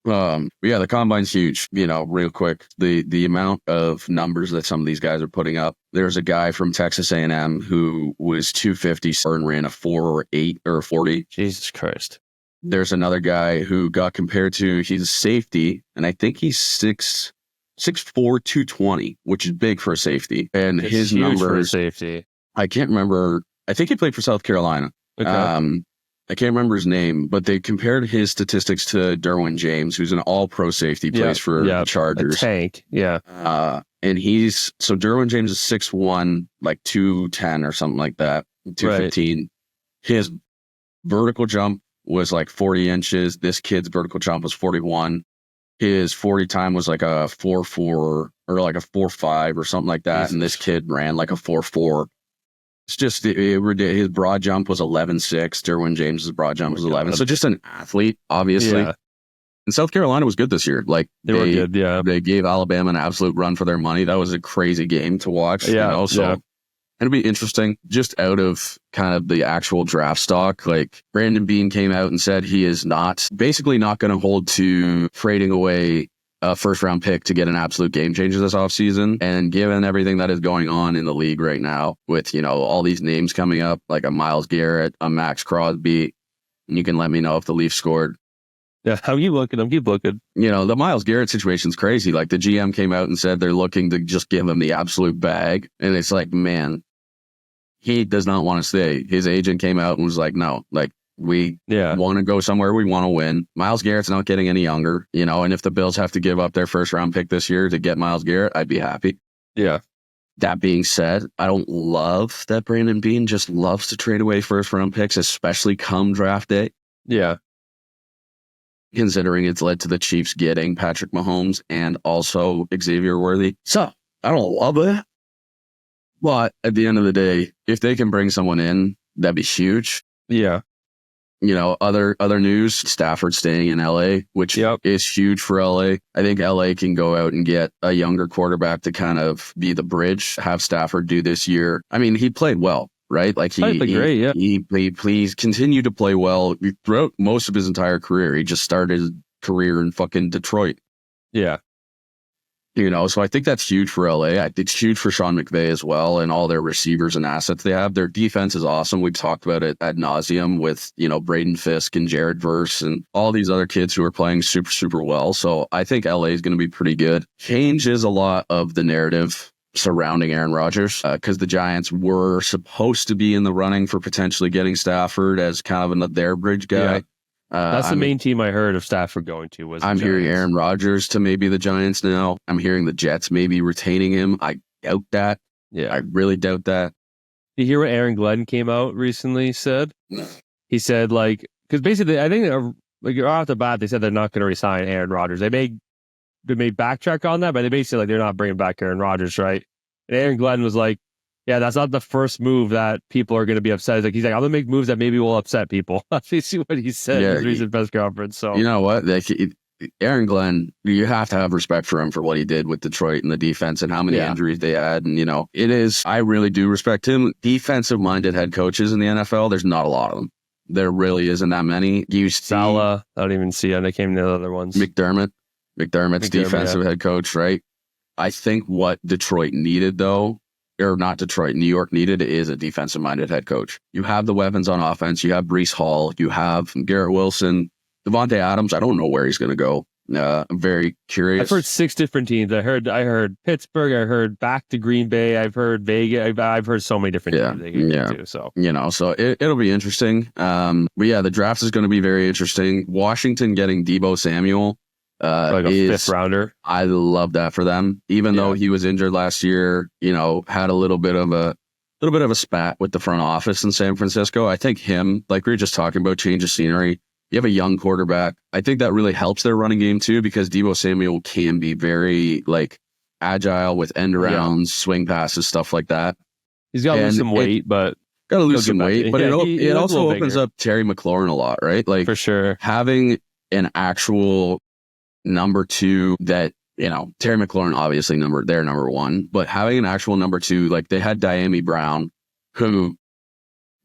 The Combine's huge, real quick. The amount of numbers that some of these guys are putting up. There's a guy from Texas A&M who was 250 and ran a 4.8 or 40. Jesus Christ. There's another guy who got compared to, he's a safety, and I think he's 6'4", 220, which is big for a safety. And it's his huge numbers, for a safety. I can't remember. I think he played for South Carolina. Okay. I can't remember his name, but they compared his statistics to Derwin James, who's an all-pro safety, plays for the Chargers. A tank, yeah. And so Derwin James is 6'1", like 210 or something like that, 215. Right. His vertical jump was like 40 inches. This kid's vertical jump was 41. His 40 time was like a 4.4 or like a 4.5 or something like that. Jesus. And this kid ran like a 4.4. It's just his broad jump was 11.6. Derwin James's broad jump was 11. So just an athlete, obviously. Yeah. And South Carolina was good this year. Like they were good. Yeah, they gave Alabama an absolute run for their money. That was a crazy game to watch. Yeah, So it'll be interesting. Just out of kind of the actual draft stock, like Brandon Beane came out and said he is basically not going to hold to trading away a first round pick to get an absolute game changer this offseason. And given everything that is going on in the league right now with, all these names coming up, like a Myles Garrett, a Max Crosby, and you can let me know if the Leafs scored. Yeah, how you looking? I'm keep looking. The Myles Garrett situation's crazy. Like the GM came out and said they're looking to just give him the absolute bag. And it's like, man, he does not want to stay. His agent came out and was like, no, like, we want to go somewhere. We want to win. Myles Garrett's not getting any younger, and if the Bills have to give up their first round pick this year to get Myles Garrett, I'd be happy. Yeah. That being said, I don't love that Brandon Beane just loves to trade away first round picks, especially come draft day. Yeah. Considering it's led to the Chiefs getting Patrick Mahomes and also Xavier Worthy. So I don't love it. But at the end of the day, if they can bring someone in, that'd be huge. Yeah. Other news, Stafford staying in LA, which is huge for LA. I think LA can go out and get a younger quarterback to kind of be the bridge, have Stafford do this year. I mean, he played well, right? Like he great, please continue to play well throughout most of his entire career. He just started his career in fucking Detroit. Yeah. So I think that's huge for LA. I think it's huge for Sean McVay as well and all their receivers and assets they have. Their defense is awesome. We've talked about it ad nauseum with, Braden Fisk and Jared Verse and all these other kids who are playing super, super well. So I think LA is going to be pretty good. Changes a lot of the narrative surrounding Aaron Rodgers because the Giants were supposed to be in the running for potentially getting Stafford as kind of their bridge guy. Yeah. That's the main team I heard of Stafford going to was I'm hearing Aaron Rodgers to maybe the Giants now. I'm hearing the Jets maybe retaining him. I doubt that. Yeah. I really doubt that. Did you hear what Aaron Glenn came out recently said? he said, like, because basically, I think like off the bat, they said they're not going to resign Aaron Rodgers. They may backtrack on that, but they basically like they're not bringing back Aaron Rodgers, right? And Aaron Glenn was like, yeah, that's not the first move that people are going to be upset. He's like, I'm going to make moves that maybe will upset people. You see what he said in his recent press conference. So you know what? Aaron Glenn, you have to have respect for him for what he did with Detroit and the defense and how many injuries they had. And, I really do respect him. Defensive-minded head coaches in the NFL, there's not a lot of them. There really isn't that many. Salah, I don't even see it. I came to the other ones. McDermott's defensive head coach, right? I think what Detroit needed, though, or not Detroit, New York needed is a defensive-minded head coach. You have the weapons on offense. You have Breece Hall. You have Garrett Wilson. Devontae Adams, I don't know where he's going to go. I'm very curious. I've heard 6 different teams. I heard Pittsburgh. I heard back to Green Bay. I've heard Vegas. I've heard so many different teams they can go to. So it'll be interesting. But yeah, the draft is going to be very interesting. Washington getting Deebo Samuel, like a 5th rounder. I love that for them. Even though he was injured last year, had a little bit of a spat with the front office in San Francisco. I think him, like we were just talking about, change of scenery. You have a young quarterback. I think that really helps their running game too, because Deebo Samuel can be very agile with end arounds, swing passes, stuff like that. He's got to lose some weight, but it also opens up Terry McLaurin a lot, right? Like for sure, having an actual number 2 that Terry McLaurin obviously they're number 1, but having an actual number 2, like they had Diami Brown, who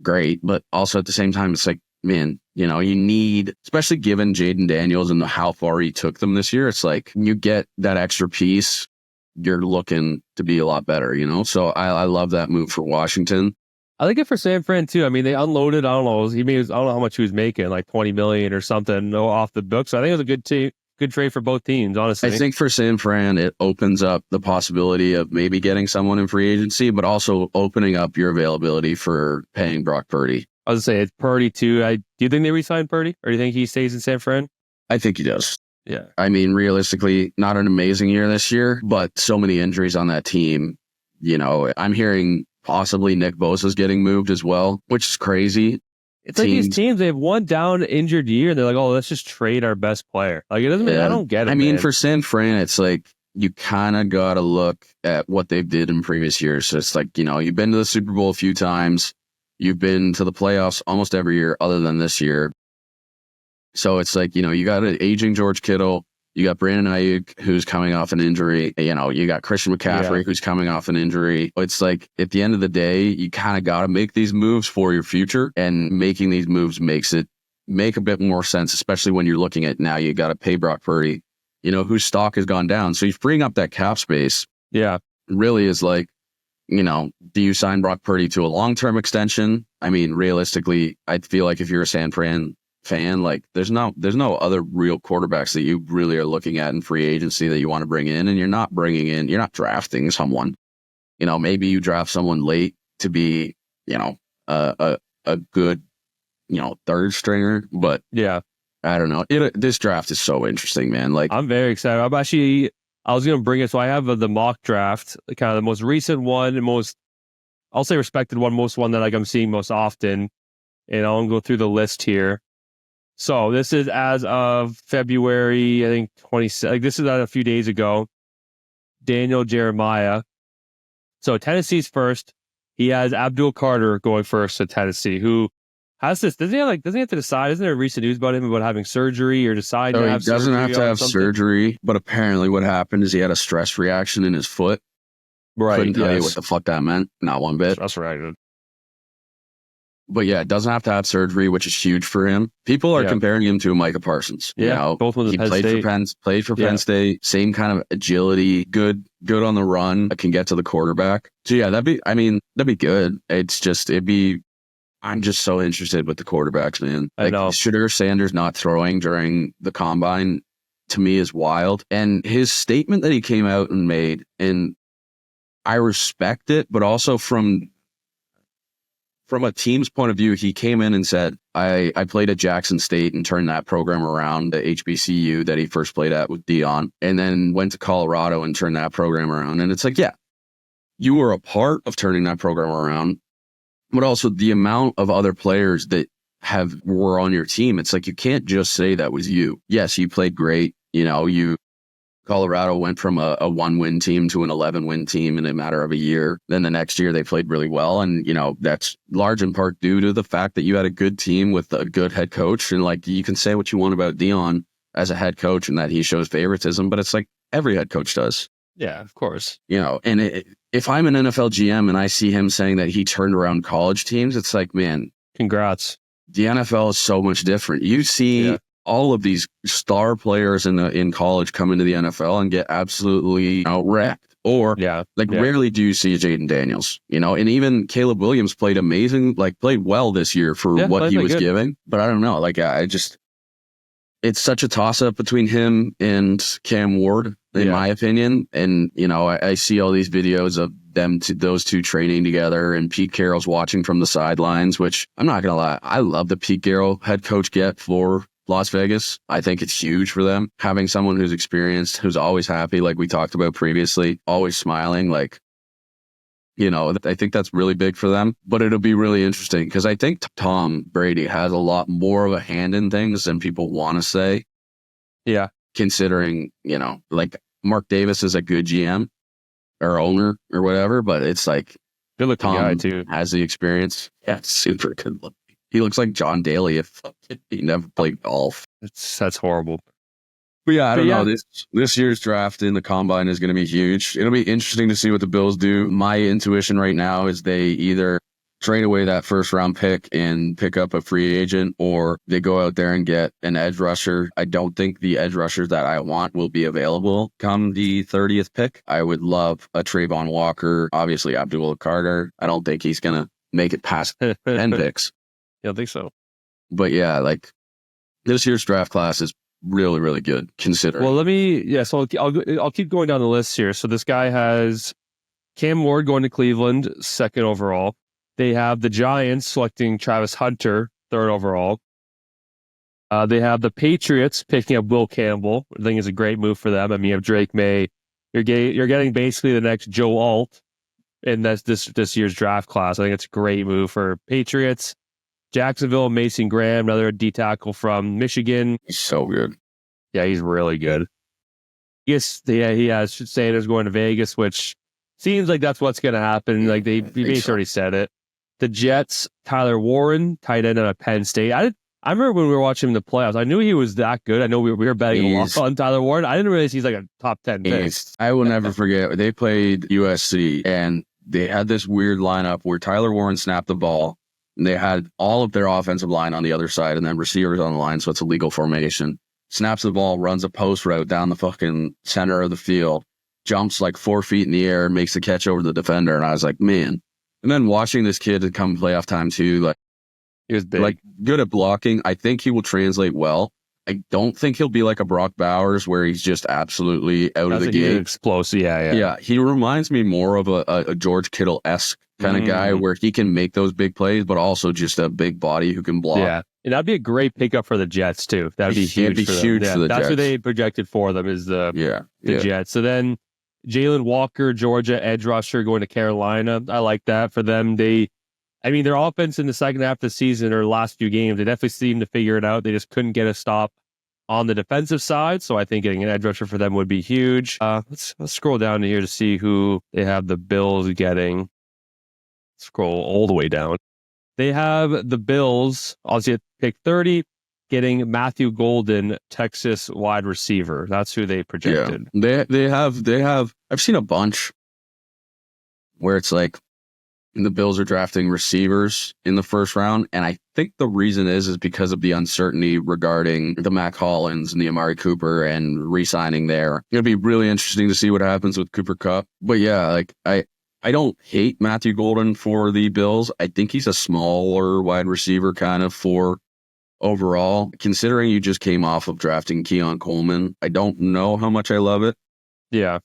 great, but also at the same time it's like, man, you need, especially given Jaden Daniels and how far he took them this year, it's like you get that extra piece, you're looking to be a lot better, So I love that move for Washington. I like it for San Fran too. I mean, they unloaded, I don't know how much he was making, like $20 million or something off the book. So I think it was a good trade for both teams, honestly. I think for San Fran, it opens up the possibility of maybe getting someone in free agency, but also opening up your availability for paying Brock Purdy. I was going to say, it's Purdy too. Do you think they re-sign Purdy? Or do you think he stays in San Fran? I think he does. Yeah. I mean, realistically, not an amazing year this year, but so many injuries on that team. I'm hearing possibly Nick Bosa's getting moved as well, which is crazy. It's like these teams, they have one down injured year, and they're like, oh, let's just trade our best player. Like, it doesn't mean I don't get it. I mean, for San Fran, it's like you kind of got to look at what they did in previous years. So it's like, you've been to the Super Bowl a few times. You've been to the playoffs almost every year other than this year. So it's like, you got an aging George Kittle. You got Brandon Ayuk, who's coming off an injury. You got Christian McCaffrey, who's coming off an injury. It's like, at the end of the day, you kind of got to make these moves for your future. And making these moves makes it make a bit more sense, especially when you're looking at now you got to pay Brock Purdy, whose stock has gone down. So you're freeing up that cap space. Yeah. Really is like, do you sign Brock Purdy to a long-term extension? I mean, realistically, I feel like if you're a San Fran fan, like there's no other real quarterbacks that you really are looking at in free agency that you want to bring in, and you're not drafting someone. Maybe you draft someone late to be, a good, third stringer, but yeah, I don't know. This draft is so interesting, man. Like, I'm very excited. I was going to bring it. So I have the mock draft, kind of the most recent one, and I'll say respected one, most one that I'm seeing most often. And I'll go through the list here. So this is as of February, I think 26. This is a few days ago. Daniel Jeremiah. So Tennessee's first. He has Abdul Carter going first to Tennessee, who has this. Doesn't he have to decide? Isn't there recent news about him about having surgery or deciding to have surgery? He doesn't have to have surgery, but apparently what happened is he had a stress reaction in his foot. Right. Couldn't tell you what the fuck that meant. Not one bit. That's right. But yeah, it doesn't have to have surgery, which is huge for him. People are comparing him to Micah Parsons. Yeah, both with Penn State. Played for Penn State. Same kind of agility, good on the run, can get to the quarterback. So yeah, that'd be good. I'm just so interested with the quarterbacks, man. I know. Shedeur Sanders not throwing during the combine to me is wild. And his statement that he came out and made, and I respect it, but also from a team's point of view, he came in and said, I played at Jackson State and turned that program around, the HBCU that he first played at with Dion, and then went to Colorado and turned that program around. And it's like, yeah, you were a part of turning that program around, but also the amount of other players that were on your team. It's like, you can't just say that was you. Yes, you played great. Colorado went from a 1-win team to an 11-win team in a matter of a year. Then the next year they played really well. And, that's large in part due to the fact that you had a good team with a good head coach. And like, you can say what you want about Dion as a head coach and that he shows favoritism, but it's like every head coach does. Yeah, of course. And if I'm an NFL GM and I see him saying that he turned around college teams, it's like, man, congrats. The NFL is so much different. You see all of these star players in college come into the NFL and get absolutely wrecked. Or rarely do you see Jaden Daniels, and even Caleb Williams played amazing, played well this year for what he was giving. But I don't know, it's such a toss up between him and Cam Ward, in my opinion. And, I see all these videos of those two training together, and Pete Carroll's watching from the sidelines, which I'm not going to lie, I love the Pete Carroll head coach get for Las Vegas. I think it's huge for them. Having someone who's experienced, who's always happy, like we talked about previously, always smiling, I think that's really big for them. But it'll be really interesting because I think Tom Brady has a lot more of a hand in things than people want to say. Yeah. Considering, Mark Davis is a good GM or owner or whatever, but it's like good looking Tom guy too. Has the experience. Yeah, super good looking. He looks like John Daly if he never played golf. That's horrible. But yeah, I don't know. This year's draft in the combine is going to be huge. It'll be interesting to see what the Bills do. My intuition right now is they either trade away that first round pick and pick up a free agent, or they go out there and get an edge rusher. I don't think the edge rushers that I want will be available come the 30th pick. I would love a Trayvon Walker, obviously Abdul Carter. I don't think he's going to make it past 10 picks. I don't think so. But yeah, this year's draft class is really, really good considering. Well, so I'll keep going down the list here. So this guy has Cam Ward going to Cleveland, 2nd overall. They have the Giants selecting Travis Hunter, 3rd overall. They have the Patriots picking up Will Campbell. I think it's a great move for them. I mean, you have Drake May. You're getting basically the next Joe Alt in this year's draft class. I think it's a great move for Patriots. Jacksonville, Mason Graham, another D tackle from Michigan. He's so good. Yeah, he's really good. Yes, he has Sanders going to Vegas, which seems like that's what's going to happen. He basically already said it. The Jets, Tyler Warren, tight end out of Penn State. I remember when we were watching him in the playoffs, I knew he was that good. I know we were betting a lot on Tyler Warren. I didn't realize he's a top 10 pick. I will never forget. They played USC, and they had this weird lineup where Tyler Warren snapped the ball. They had all of their offensive line on the other side and then receivers on the line, so it's a legal formation. Snaps the ball, runs a post route down the fucking center of the field, jumps 4 feet in the air, makes the catch over the defender, and I was like, man. And then watching this kid come playoff time too, he was big. Good at blocking. I think he will translate well. I don't think he'll be like a Brock Bowers where he's just absolutely out of the game. Explosive, yeah. Yeah, he reminds me more of a George Kittle-esque kind of guy where he can make those big plays, but also just a big body who can block. Yeah, and that'd be a great pickup for the Jets too. That'd be huge. It'd be huge for the Jets. That's what they projected for them is the Jets. So then Jalen Walker, Georgia edge rusher going to Carolina. I like that for them. Their offense in the second half of the season or last few games, they definitely seemed to figure it out. They just couldn't get a stop on the defensive side. So I think getting an edge rusher for them would be huge. Let's scroll down to here to see who they have the Bills getting. Scroll all the way down. They have the Bills, obviously at pick 30, getting Matthew Golden, Texas wide receiver. That's who they projected. Yeah. They have. I've seen a bunch where it's the Bills are drafting receivers in the first round, and I think the reason is because of the uncertainty regarding the Mac Hollins and the Amari Cooper and re-signing there. It'll be really interesting to see what happens with Cooper Kupp. But yeah, I don't hate Matthew Golden for the Bills. I think he's a smaller wide receiver kind of for overall. Considering you just came off of drafting Keon Coleman, I don't know how much I love it. Yeah.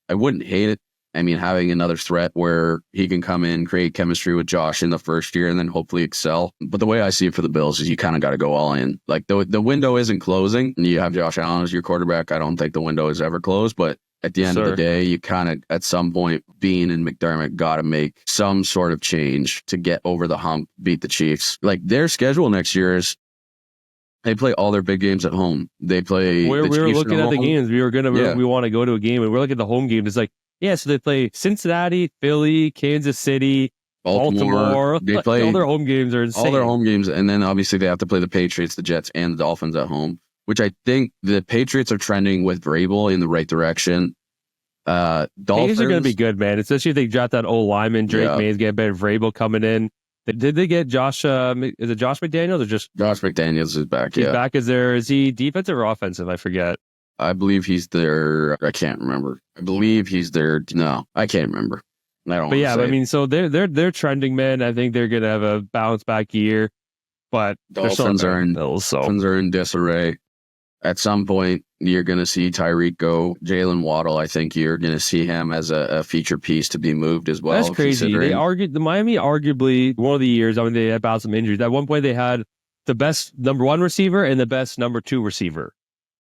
I wouldn't hate it. I mean, having another threat where he can come in, create chemistry with Josh in the first year, and then hopefully excel. But the way I see it for the Bills is you kind of got to go all in. Like the window isn't closing. You have Josh Allen as your quarterback. I don't think the window is ever closed, but at the end of the day, you kind of, at some point, Bean and McDermott got to make some sort of change to get over the hump, beat the Chiefs. Like, their schedule next year is, they play all their big games at home. They play. We were looking at the games. We want to go to a game, and we're looking at the home game. It's like, yeah, so they play Cincinnati, Philly, Kansas City, Baltimore. They play all their home games are insane. All their home games, and then obviously they have to play the Patriots, the Jets, and the Dolphins at home. Which I think the Patriots are trending with Vrabel in the right direction. Dolphins are going to be good, man. Especially if they draft that old lineman, Drake May's getting better. Vrabel coming in. Did they get Josh? Is it Josh McDaniels or just Josh McDaniels is back? He's back. Is he defensive or offensive? I forget. I believe he's there. I can't remember. I believe he's there. No, I can't remember. I don't. But yeah, I mean, so they're trending, man. I think they're gonna have a bounce back year. But Dolphins are in disarray. At some point, you're going to see Tyreek go. Jalen Waddle, I think you're going to see him as a feature piece to be moved as well. That's crazy. The Miami, arguably, one of the years, I mean, they had about some injuries. At one point, they had the best number 1 receiver and the best number 2 receiver.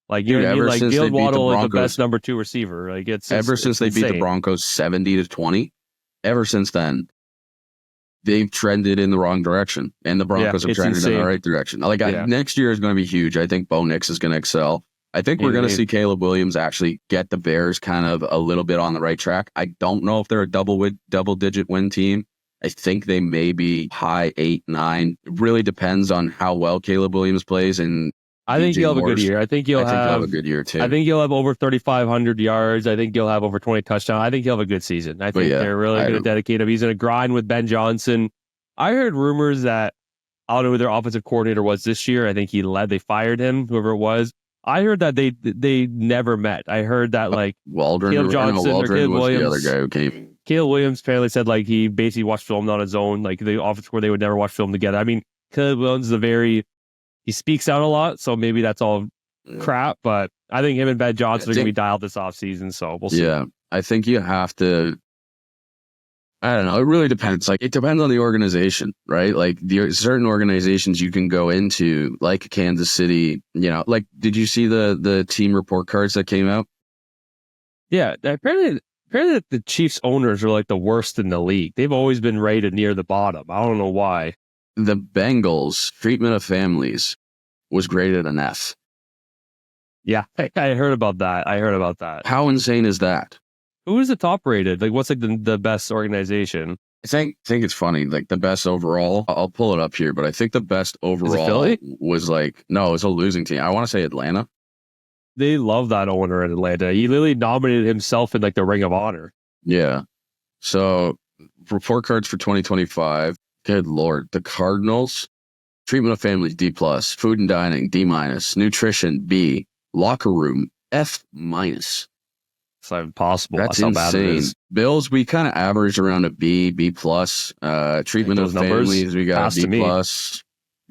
Like, you know what I mean? Like, Jalen Waddle is the best number 2 receiver. Like, since they beat the Broncos 70-20, ever since then, they've trended in the wrong direction, and the Broncos have trended in the right direction. Like, next year is going to be huge. I think Bo Nix is going to excel. I think we're going to see Caleb Williams actually get the Bears kind of a little bit on the right track. I don't know if they're a double-digit win team. I think they may be high 8, 9. It really depends on how well Caleb Williams plays. And I think he'll have a good year. I think he'll have a good year too. I think he'll have over 3,500 yards. I think he'll have over 20 touchdowns. I think he'll have a good season. I think they're really going to dedicate him. He's going to grind with Ben Johnson. I heard rumors that, I don't know who their offensive coordinator was this year. I think they fired him, whoever it was. I heard that they never met. I heard that Caleb Johnson or Caleb Williams, the other guy who came. Caleb Williams apparently said he basically watched film on his own. Like, the offense where they would never watch film together. I mean, Caleb Williams is he speaks out a lot, so maybe that's all crap. But I think him and Ben Johnson are going to be dialed this offseason, so we'll see. Yeah, I think you have to. I don't know. It really depends. It depends on the organization, right? Like, certain organizations you can go into, like Kansas City. Did you see the team report cards that came out? Yeah, apparently the Chiefs owners are the worst in the league. They've always been rated near the bottom. I don't know why. The Bengals' treatment of families was graded an F. Yeah, I heard about that. How insane is that? Who is the top rated? What's the best organization? I think it's funny. The best overall, I'll pull it up here, but I think the best overall was no, it's a losing team. I want to say Atlanta. They love that owner in Atlanta. He literally nominated himself in the Ring of Honor. Yeah. So report cards for 2025. Good Lord. The Cardinals, treatment of families, D+, food and dining, D-, nutrition, B, locker room, F-. It's not impossible. That's insane. How bad it is. Bills, we kind of averaged around a B+. Treatment of families, we got a B+,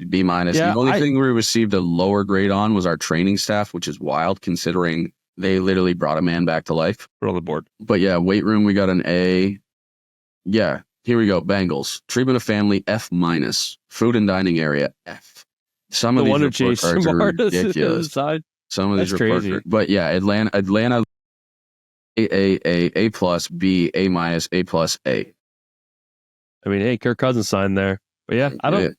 B-. Yeah, the only thing we received a lower grade on was our training staff, which is wild considering they literally brought a man back to life. We're on the board. But yeah, weight room, we got an A. Yeah. Here we go. Bengals. Treatment of family, F-. Food and dining area, F. Some of these report cards are ridiculous. Some of these report cards. But yeah, Atlanta, A+, B, A-, A+, A. I mean, hey, Kirk Cousins signed there. But yeah, I don't. Yeah.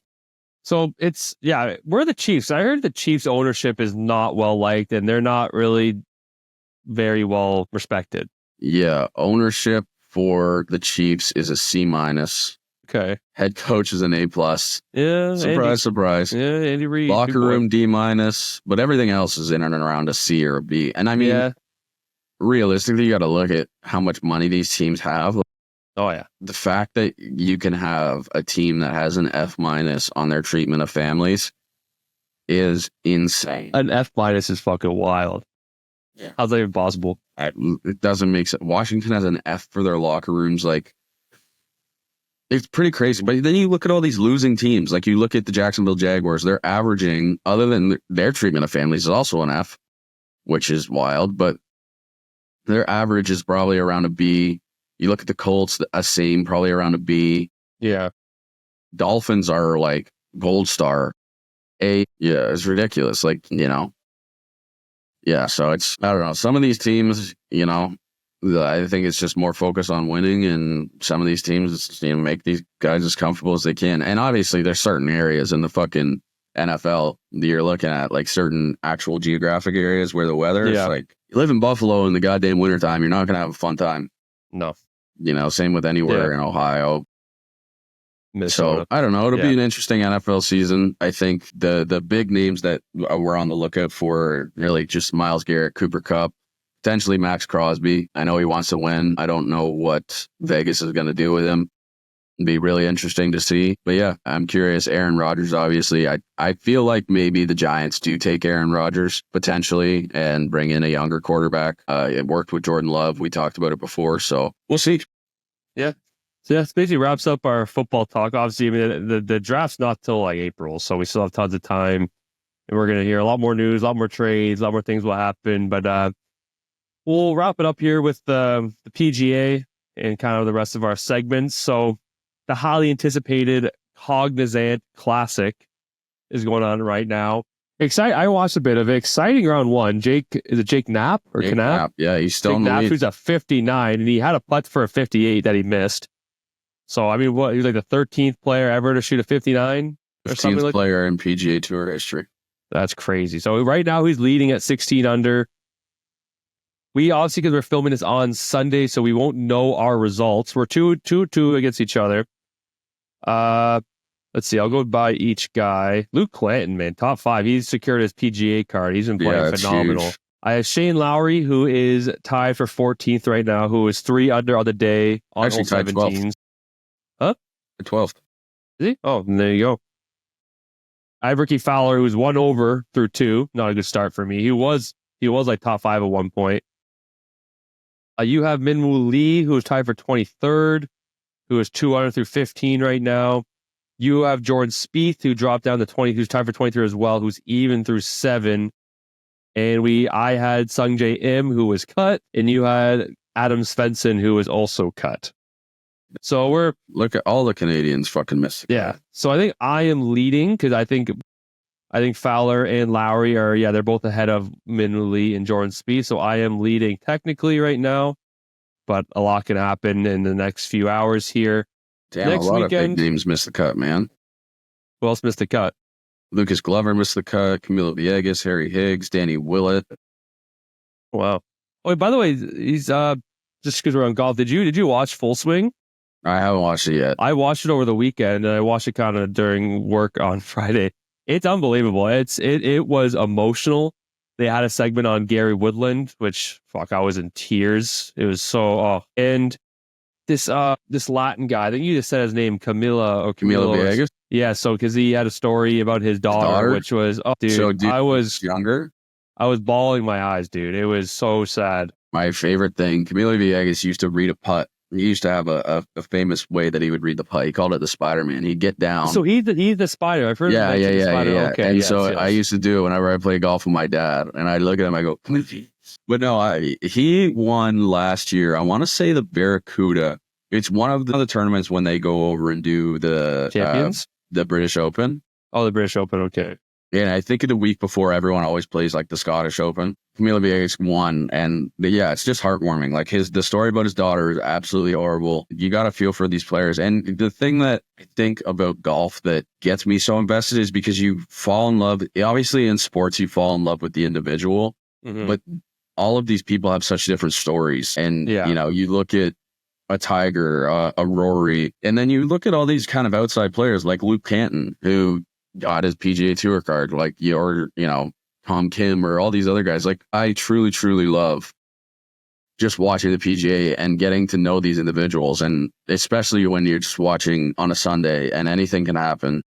So we're the Chiefs. I heard the Chiefs ownership is not well liked and they're not really very well respected. Yeah, ownership for the Chiefs is a C-. Okay. Head coach is an A+. Yeah. Surprise. Yeah, Andy Reid. Locker room D-, but everything else is in and around a C or a B. And I mean, realistically, you got to look at how much money these teams have. Oh, yeah. The fact that you can have a team that has an F- on their treatment of families is insane. An F- is fucking wild. Yeah. How's that even possible? It doesn't make sense. Washington has an F for their locker rooms. It's pretty crazy. But then you look at all these losing teams. You look at the Jacksonville Jaguars. They're averaging, other than their treatment of families, is also an F, which is wild. But their average is probably around a B. You look at the Colts, a C, probably around a B. Yeah. Dolphins are like gold star. A, yeah, it's ridiculous. Like, yeah, so it's, I don't know. Some of these teams, I think it's just more focused on winning, and some of these teams, make these guys as comfortable as they can. And obviously, there's certain areas in the fucking NFL that you're looking at, like certain actual geographic areas where the weather is like, you live in Buffalo in the goddamn wintertime, you're not going to have a fun time. No. Same with anywhere in Ohio. Minnesota. So I don't know. It'll be an interesting NFL season. I think the big names that we're on the lookout for are really just Myles Garrett, Cooper Kupp, potentially Max Crosby. I know he wants to win. I don't know what Vegas is going to do with him. It'd be really interesting to see. But yeah, I'm curious. Aaron Rodgers, obviously. I feel like maybe the Giants do take Aaron Rodgers potentially and bring in a younger quarterback. It worked with Jordan Love. We talked about it before. So we'll see. Yeah. So this basically wraps up our football talk. Obviously, I mean, the draft's not till like April, so we still have tons of time. And we're going to hear a lot more news, a lot more trades, a lot more things will happen. But we'll wrap it up here with the PGA and kind of the rest of our segments. So the highly anticipated Cognizant Classic is going on right now. I watched a bit of it. Exciting round one. Jake Knapp or Jake Knapp? Knapp. Yeah, he's still Jake in the Knapp, lead. who's a 59, and he had a putt for a 58 that he missed. So, I mean, he was like the 13th player ever to shoot a 59 or something like that. 15th player in PGA Tour history. That's crazy. So right now he's leading at 16 under. We obviously, because we're filming this on Sunday, so we won't know our results. We're 2-2 against each other. Let's see. I'll go by each guy. Luke Clanton, man, top 5. He's secured his PGA card. He's been playing phenomenal. Huge. I have Shane Lowry, who is tied for 14th right now, who is 3 under on the day on hole 17s. Huh? 12th. Is he? Oh, there you go. I have Ricky Fowler, who's 1 over through 2. Not a good start for me. He was like top 5 at one point. You have Minwoo Lee, who is tied for 23rd, who is 2 under through 15 right now. You have Jordan Spieth, who dropped down to 20, who's tied for 23 as well, who's even through 7. And I had Sungjae Im, who was cut, and you had Adam Svensson, who was also cut. So look at all the Canadians fucking missing. Yeah. So I think I am leading because I think Fowler and Lowry are, they're both ahead of Minwoo Lee and Jordan Spieth. So I am leading technically right now, but a lot can happen in the next few hours here. Damn, next a lot weekend, of big names missed the cut, man. Who else missed the cut? Lucas Glover missed the cut. Camilo Villegas, Harry Higgs, Danny Willett. Wow. Oh, wait, by the way, he's just because we're on golf. Did you watch Full Swing? I haven't watched it yet. I watched it over the weekend, and I watched it kind of during work on Friday. It's unbelievable. It was emotional. They had a segment on Gary Woodland, which I was in tears. It was so and this Latin guy, I think you just said his name, Camilo Villegas. Yeah, so because he had a story about his daughter, which was I was younger. I was bawling my eyes, dude. It was so sad. My favorite thing, Camilo Villegas used to read a putt. He used to have a famous way that he would read the putt. He called it the Spider-Man. He'd get down. So he's the spider. I've heard yeah. Okay, and I used to do it whenever I play golf with my dad. And I'd look at him, I go, but no, he won last year. I want to say the Barracuda. It's one of the tournaments when they go over and do the Champions? The British Open. Oh, the British Open, okay. And I think the week before, everyone always plays like the Scottish Open. Camilo Villegas won, and it's just heartwarming. Like the story about his daughter is absolutely horrible. You got to feel for these players. And the thing that I think about golf that gets me so invested is because you fall in love. Obviously, in sports, you fall in love with the individual, but all of these people have such different stories. And you look at a Tiger, a Rory, and then you look at all these kind of outside players like Luke Canton, who got his PGA Tour card, like Tom Kim or all these other guys. Like, I truly, truly love just watching the PGA and getting to know these individuals, and especially when you're just watching on a Sunday and anything can happen.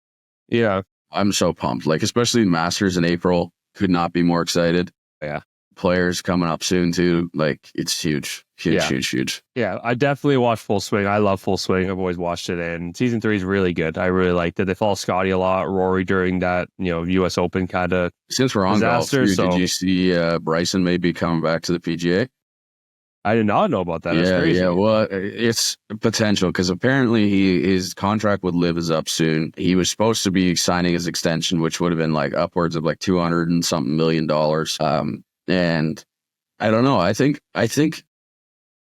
Yeah, I'm so pumped. Like, especially Masters in April, could not be more excited. Yeah. Players coming up soon too. Like, it's huge. Huge. Yeah, I definitely watched Full Swing. I love Full Swing. I've always watched it, and season 3 is really good. I really liked it. They follow Scotty a lot, Rory during that U.S. Open kind of. Since we're on disaster, golf, did you see Bryson maybe coming back to the PGA? I did not know about that. That's crazy. Yeah. Well, it's potential because apparently his contract with Liv is up soon. He was supposed to be signing his extension, which would have been like upwards of like $200 and something million. And I don't know. I think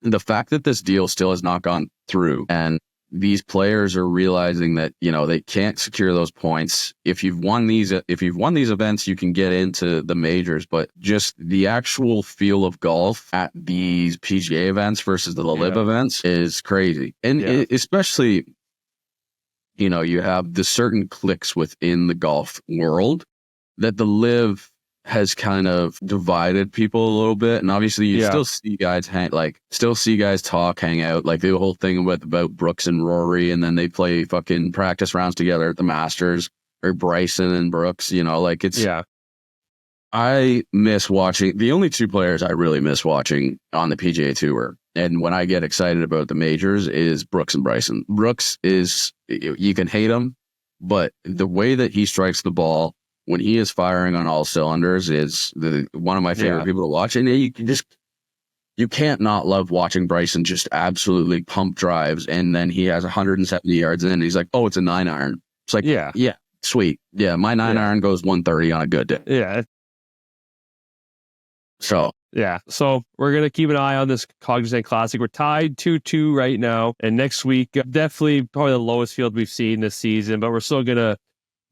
the fact that this deal still has not gone through, and these players are realizing that, they can't secure those points. If you've won these events, you can get into the majors, but just the actual feel of golf at these PGA events versus the LIV events is crazy. And especially, you have the certain cliques within the golf world that the LIV has kind of divided people a little bit, and obviously you still see guys talk, hang out, like the whole thing about Brooks and Rory, and then they play fucking practice rounds together at the Masters, or Bryson and Brooks. I miss watching. The only two players I really miss watching on the PGA Tour, and when I get excited about the majors, is Brooks and Bryson. Brooks is, you can hate him, but the way that he strikes the ball when he is firing on all cylinders is one of my favorite people to watch. And you can't not love watching Bryson just absolutely pump drives, and then he has 170 yards in, and he's like, oh, it's a 9-iron. It's like, yeah, sweet. Yeah, my 9-iron goes 130 on a good day. Yeah. So we're going to keep an eye on this Cognizant Classic. We're tied 2-2 right now. And next week, definitely probably the lowest field we've seen this season, but we're still going to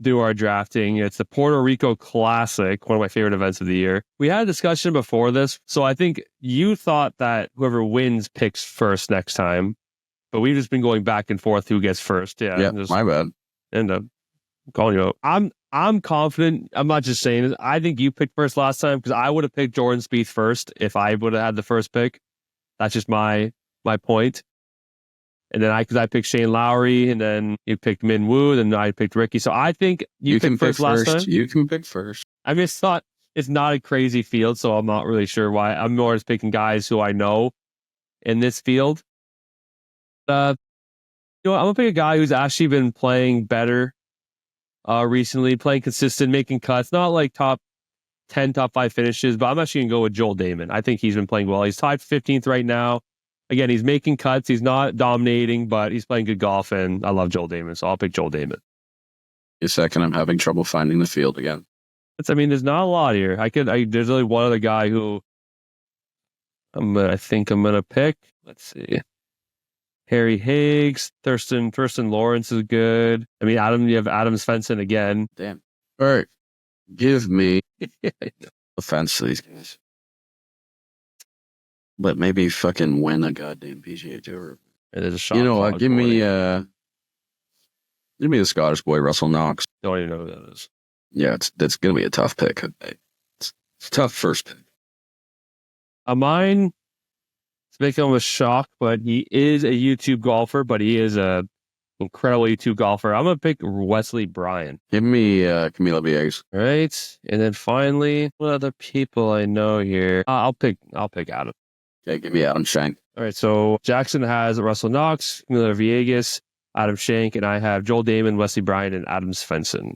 do our drafting. It's the Puerto Rico Classic, one of my favorite events of the year. We had a discussion before this, so I think you thought that whoever wins picks first next time, but we've just been going back and forth who gets first. My bad. End up calling you out. I'm confident. I'm not just saying this. I think you picked first last time because I would have picked Jordan Spieth first if I would have had the first pick. That's just my point. And then I picked Shane Lowry, and then you picked Min Woo, then I picked Ricky. So I think you picked first last time. You can pick first. I mean, it's not a crazy field, so I'm not really sure why. I'm more just picking guys who I know in this field. I'm gonna pick a guy who's actually been playing better recently, playing consistent, making cuts. Not like top 10, top 5 finishes, but I'm actually gonna go with Joel Damon. I think he's been playing well. He's tied 15th right now. Again, he's making cuts. He's not dominating, but he's playing good golf, and I love Joel Damon, so I'll pick Joel Damon. A second, I'm having trouble finding the field again. There's not a lot here. There's only one other guy who I think I'm gonna pick. Let's see. Harry Higgs, Thurston Lawrence is good. I mean, you have Adam Svensson again. Damn. All right. Give me offense to these guys. But maybe fucking win a goddamn PGA Tour. It is a shot. You know what? Give me the Scottish boy, Russell Knox. Don't even know who that is. Yeah, that's going to be a tough pick. It's a tough first pick. Mine, it's making him a shock, but he is a YouTube golfer, but he is a incredible YouTube golfer. I'm going to pick Wesley Bryan. Give me Camilo Villegas. All right. And then finally, what other people I know here? I'll pick Adam. Okay, give me Adam Schenk. All right, so Jackson has Russell Knox, Camilo Villegas, Adam Schenk, and I have Joel Damon, Wesley Bryan, and Adam Svensson.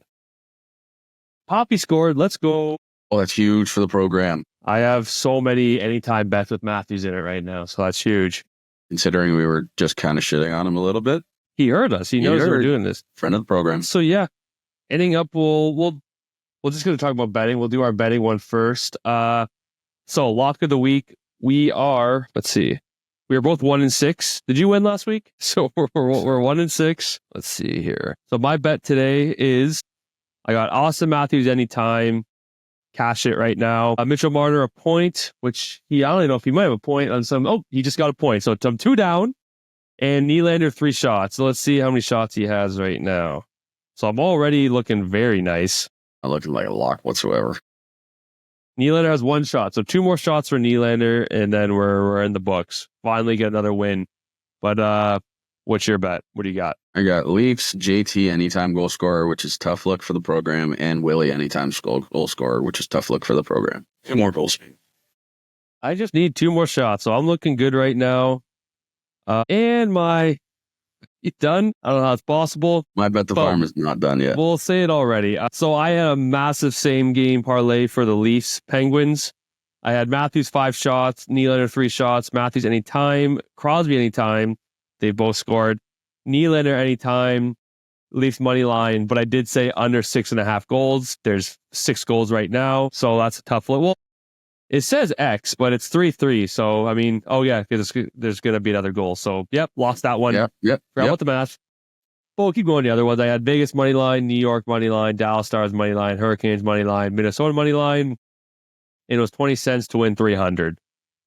Poppy scored. Let's go. Oh, that's huge for the program. I have so many anytime bets with Matthews in it right now, so that's huge. Considering we were just kind of shitting on him a little bit. He heard us. He knows we're doing this. Friend of the program. So yeah, ending up, we're just going to talk about betting. We'll do our betting one first. So lock of the week. We are, let's see, we are both 1-6. Did you win last week? So we're 1-6. Let's see here. So my bet today is I got Austin Matthews anytime. Cash it right now. Mitchell Marner a point, which I don't know if he might have a point on some. Oh, he just got a point. So I'm 2 down. And Nylander 3 shots. So let's see how many shots he has right now. So I'm already looking very nice. Not looking like a lock whatsoever. Nylander has 1 shot, so 2 more shots for Nylander, and then we're in the books. Finally get another win. But what's your bet? What do you got? I got Leafs, JT anytime goal scorer, which is tough look for the program, and Willie anytime goal scorer, which is tough look for the program. 2 more goals. I just need 2 more shots, so I'm looking good right now. You done? I don't know how it's possible. My bet the farm is not done yet. We'll say it already. So I had a massive same game parlay for the Leafs Penguins. I had Matthews 5 shots, Nylander 3 shots, Matthews anytime, Crosby anytime. They both scored. Nylander anytime, Leafs money line, but I did say under 6.5 goals. There's 6 goals right now, so that's a tough look. Well, it says X, but it's 3-3. So, I mean, oh yeah, there's going to be another goal. So, yep, lost that one. Yep. Forgot about the math. But we'll keep going the other ones. I had Vegas money line, New York money line, Dallas Stars money line, Hurricanes money line, Minnesota money line. And it was 20 cents to win 300.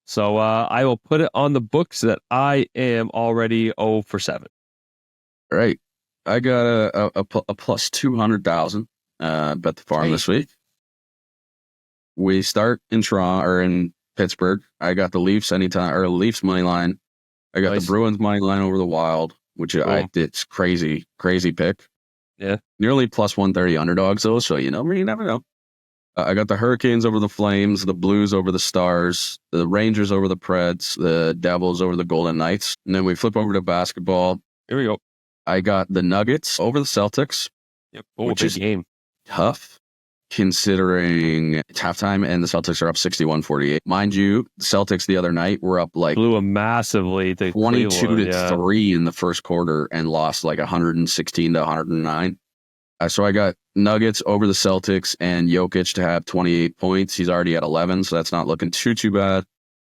So I will put it on the books that I am already 0 for 7. All right. I got a plus 200,000 bet the farm this week. We start in Toronto or in Pittsburgh. I got the Leafs anytime or Leafs money line. I got the Bruins money line over the Wild, which it's crazy pick. Yeah. Nearly plus 130 underdogs though, so you never know. I got the Hurricanes over the Flames, the Blues over the Stars, the Rangers over the Preds, the Devils over the Golden Knights. And then we flip over to basketball. Here we go. I got the Nuggets over the Celtics. Yep. Which big is game. Tough considering it's halftime and the Celtics are up 61-48. Mind you, the Celtics the other night were up like blew them massively to 22-3 in the first quarter and lost like 116-109. So I got Nuggets over the Celtics and Jokic to have 28 points. He's already at 11, so that's not looking too bad.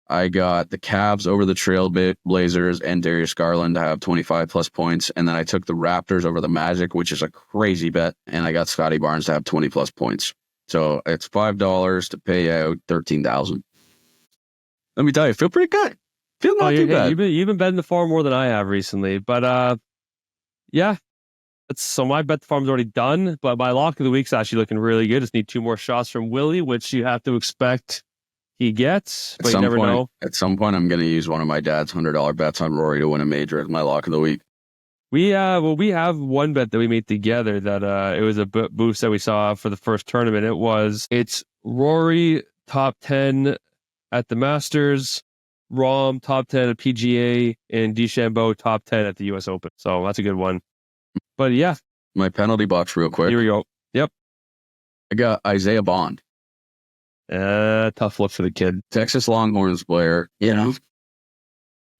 I got the Cavs over the Trailblazers and Darius Garland to have 25 plus points. And then I took the Raptors over the Magic, which is a crazy bet. And I got Scotty Barnes to have 20 plus points. So it's $5 to pay out 13,000. Let me tell you, I feel pretty good. Feel not too bad. You've been betting the farm more than I have recently. But yeah. So my bet the farm's already done, but my lock of the week's actually looking really good. Just need 2 more shots from Willie, which you have to expect he gets, but you never know. At some point, I'm going to use one of my dad's $100 bets on Rory to win a major as my lock of the week. We have one bet that we made together that it was a boost that we saw for the first tournament. It's Rory top 10 at the Masters, Rahm top 10 at PGA, and DeChambeau top 10 at the US Open. So that's a good one. But yeah. My penalty box real quick. Here we go. Yep. I got Isaiah Bond. Tough look for the kid. Texas Longhorns player.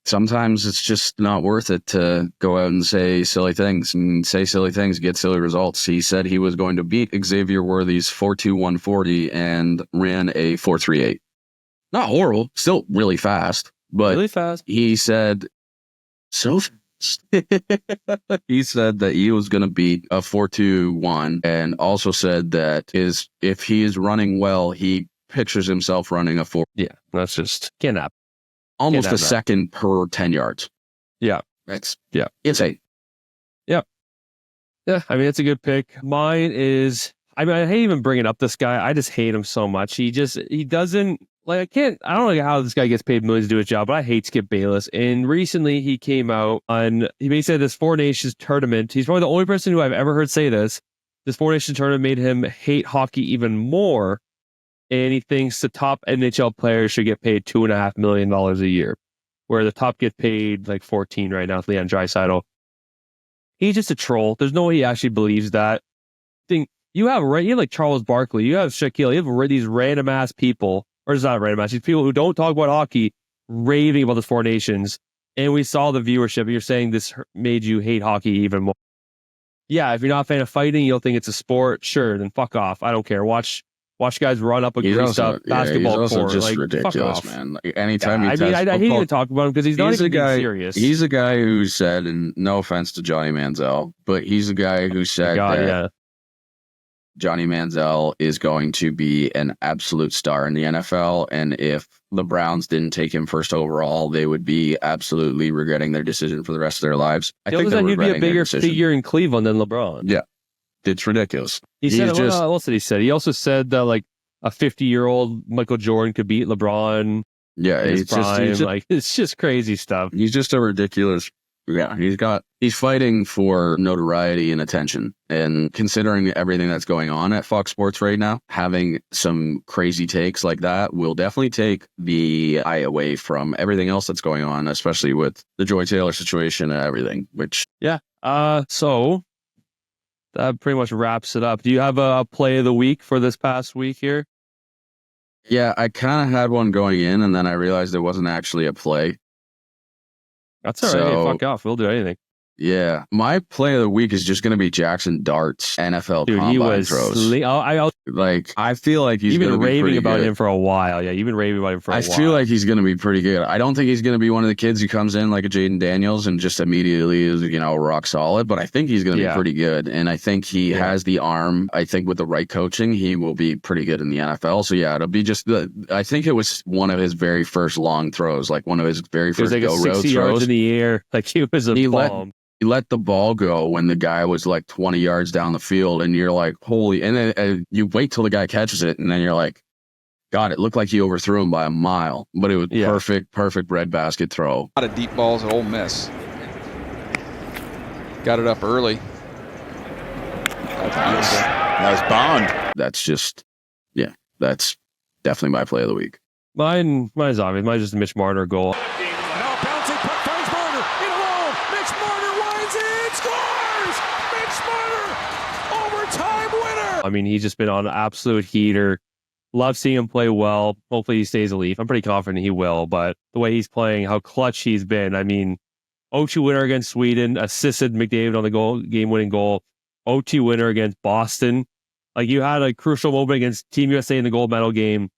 Sometimes it's just not worth it to go out and say silly things get silly results. He said he was going to beat Xavier Worthy's 4.2 140 and ran a 4.38. Not horrible. Still really fast. But really fast. He said he said that he was going to beat a 4.21 and also said that if he is running well, he pictures himself running a 4. Yeah, that's just can't happen. Almost a second per 10 yards. Yeah. That's insane. Yep. Yeah, I mean, it's a good pick. Mine is, I hate even bringing up this guy. I just hate him so much. He doesn't, I don't know how this guy gets paid millions to do his job, but I hate Skip Bayless. And recently he came out he said this Four Nations tournament. He's probably the only person who I've ever heard say this. This Four Nations tournament made him hate hockey even more. And he thinks the top NHL players should get paid $2.5 million a year, where the top get paid like 14 right now. Leon Draisaitl. He's just a troll. There's no way he actually believes that. You have like Charles Barkley, you have Shaquille, you have these random ass people, or it's not random ass, these people who don't talk about hockey, raving about the Four Nations. And we saw the viewership. And you're saying this made you hate hockey even more. Yeah, if you're not a fan of fighting, you'll think it's a sport. Sure, then fuck off. I don't care. Watch guys run up a greased up basketball he's also court. just like, ridiculous, fuck off. man. Like, anytime he I hate even talk about him because he's not even being serious. He's a guy who said, and no offense to Johnny Manziel, but he's a guy who said that Johnny Manziel is going to be an absolute star in the NFL, and if the Browns didn't take him first overall, they would be absolutely regretting their decision for the rest of their lives. I think that he'd be a bigger figure in Cleveland than LeBron. Yeah. It's ridiculous. He said, what else did he say? He also said that like a 50-year-old Michael Jordan could beat LeBron. Yeah, it's just crazy stuff. He's just a ridiculous. Yeah, he's fighting for notoriety and attention. And considering everything that's going on at Fox Sports right now, having some crazy takes like that will definitely take the eye away from everything else that's going on, especially with the Joy Taylor situation and everything, which... Yeah. So that pretty much wraps it up. Do you have a play of the week for this past week here? Yeah, I kind of had one going in, and then I realized it wasn't actually a play. That's all right. Hey, fuck off. We'll do anything. Yeah, my play of the week is just going to be Jackson Dart's NFL Dude, combine throws. I feel like he's been going to be raving pretty about good. him for a while. Yeah, you've been raving about him for a while. I feel like he's going to be pretty good. I don't think he's going to be one of the kids who comes in like a Jaden Daniels and just immediately is, rock solid, but I think he's going to be pretty good. And I think he has the arm. I think with the right coaching, he will be pretty good in the NFL. So yeah, it'll be just I think it was one of his very first long throws, like one of his very first go road 60 yards throws in the air. Like he was a bomb. He let the ball go when the guy was like 20 yards down the field, and you're like, holy, and then you wait till the guy catches it, and then you're like, God, it looked like he overthrew him by a mile, but it was perfect breadbasket throw. A lot of deep balls at Ole Miss. Got it up early. Nice bond. That's just, that's definitely my play of the week. Mine's obvious. Mine's just a Mitch Marner goal. Now bouncing puck finds Marner in alone. Mitch Marner winds in, scores! Mitch Marner, overtime winner. I mean, he's just been on an absolute heater. Love seeing him play well. Hopefully he stays a Leaf. I'm pretty confident he will, but the way he's playing, how clutch he's been. I mean, OT winner against Sweden, assisted McDavid on the game-winning goal. OT winner against Boston. Like, you had a crucial moment against Team USA in the gold medal game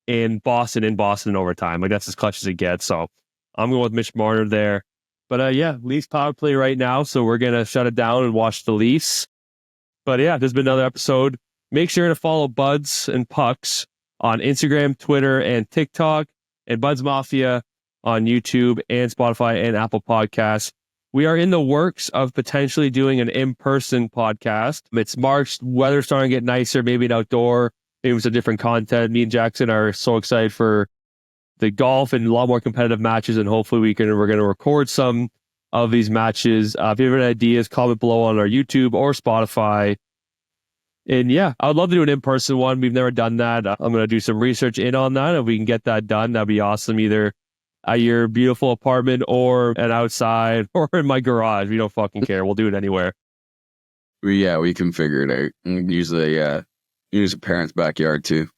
in Boston in overtime. Like, that's as clutch as it gets. So I'm going with Mitch Marner there. But Leafs power play right now, so we're going to shut it down and watch the Leafs. But yeah, there's been another episode. Make sure to follow Buds and Pucks on Instagram, Twitter, and TikTok, and Buds Mafia on YouTube and Spotify and Apple Podcasts. We are in the works of potentially doing an in-person podcast. It's March, weather's starting to get nicer, maybe an outdoor, maybe some different content. Me and Jackson are so excited for the golf and a lot more competitive matches, and hopefully we're going to record some of these matches. If you have any ideas, comment below on our YouTube or Spotify. And yeah, I would love to do an in-person one. We've never done that. I'm going to do some research in on that. If we can get that done, that'd be awesome. Either at your beautiful apartment or an outside or in my garage. We don't fucking care. We'll do it anywhere. We can figure it out. Use the parents' backyard too.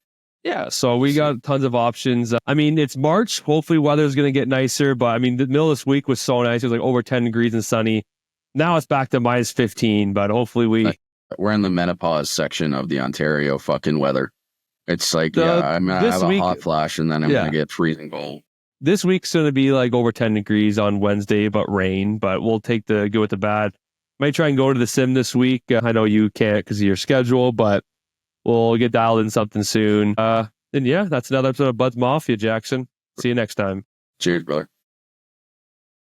Yeah, so we got tons of options. I mean, it's March. Hopefully weather's going to get nicer. But I mean, the middle of this week was so nice. It was like over 10 degrees and sunny. Now it's back to minus 15. But hopefully we're in the menopause section of the Ontario fucking weather. It's like, I'm going to have a hot flash and then I'm going to get freezing cold. This week's going to be like over 10 degrees on Wednesday, but rain. But we'll take the good with the bad. Might try and go to the sim this week. I know you can't because of your schedule, but we'll get dialed in something soon. And yeah, that's another episode of Buds Mafia, Jackson. See you next time. Cheers, brother.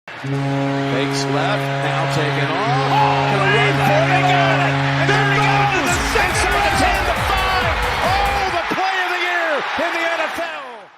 Fakes left, now taken off. Gonna run for it again.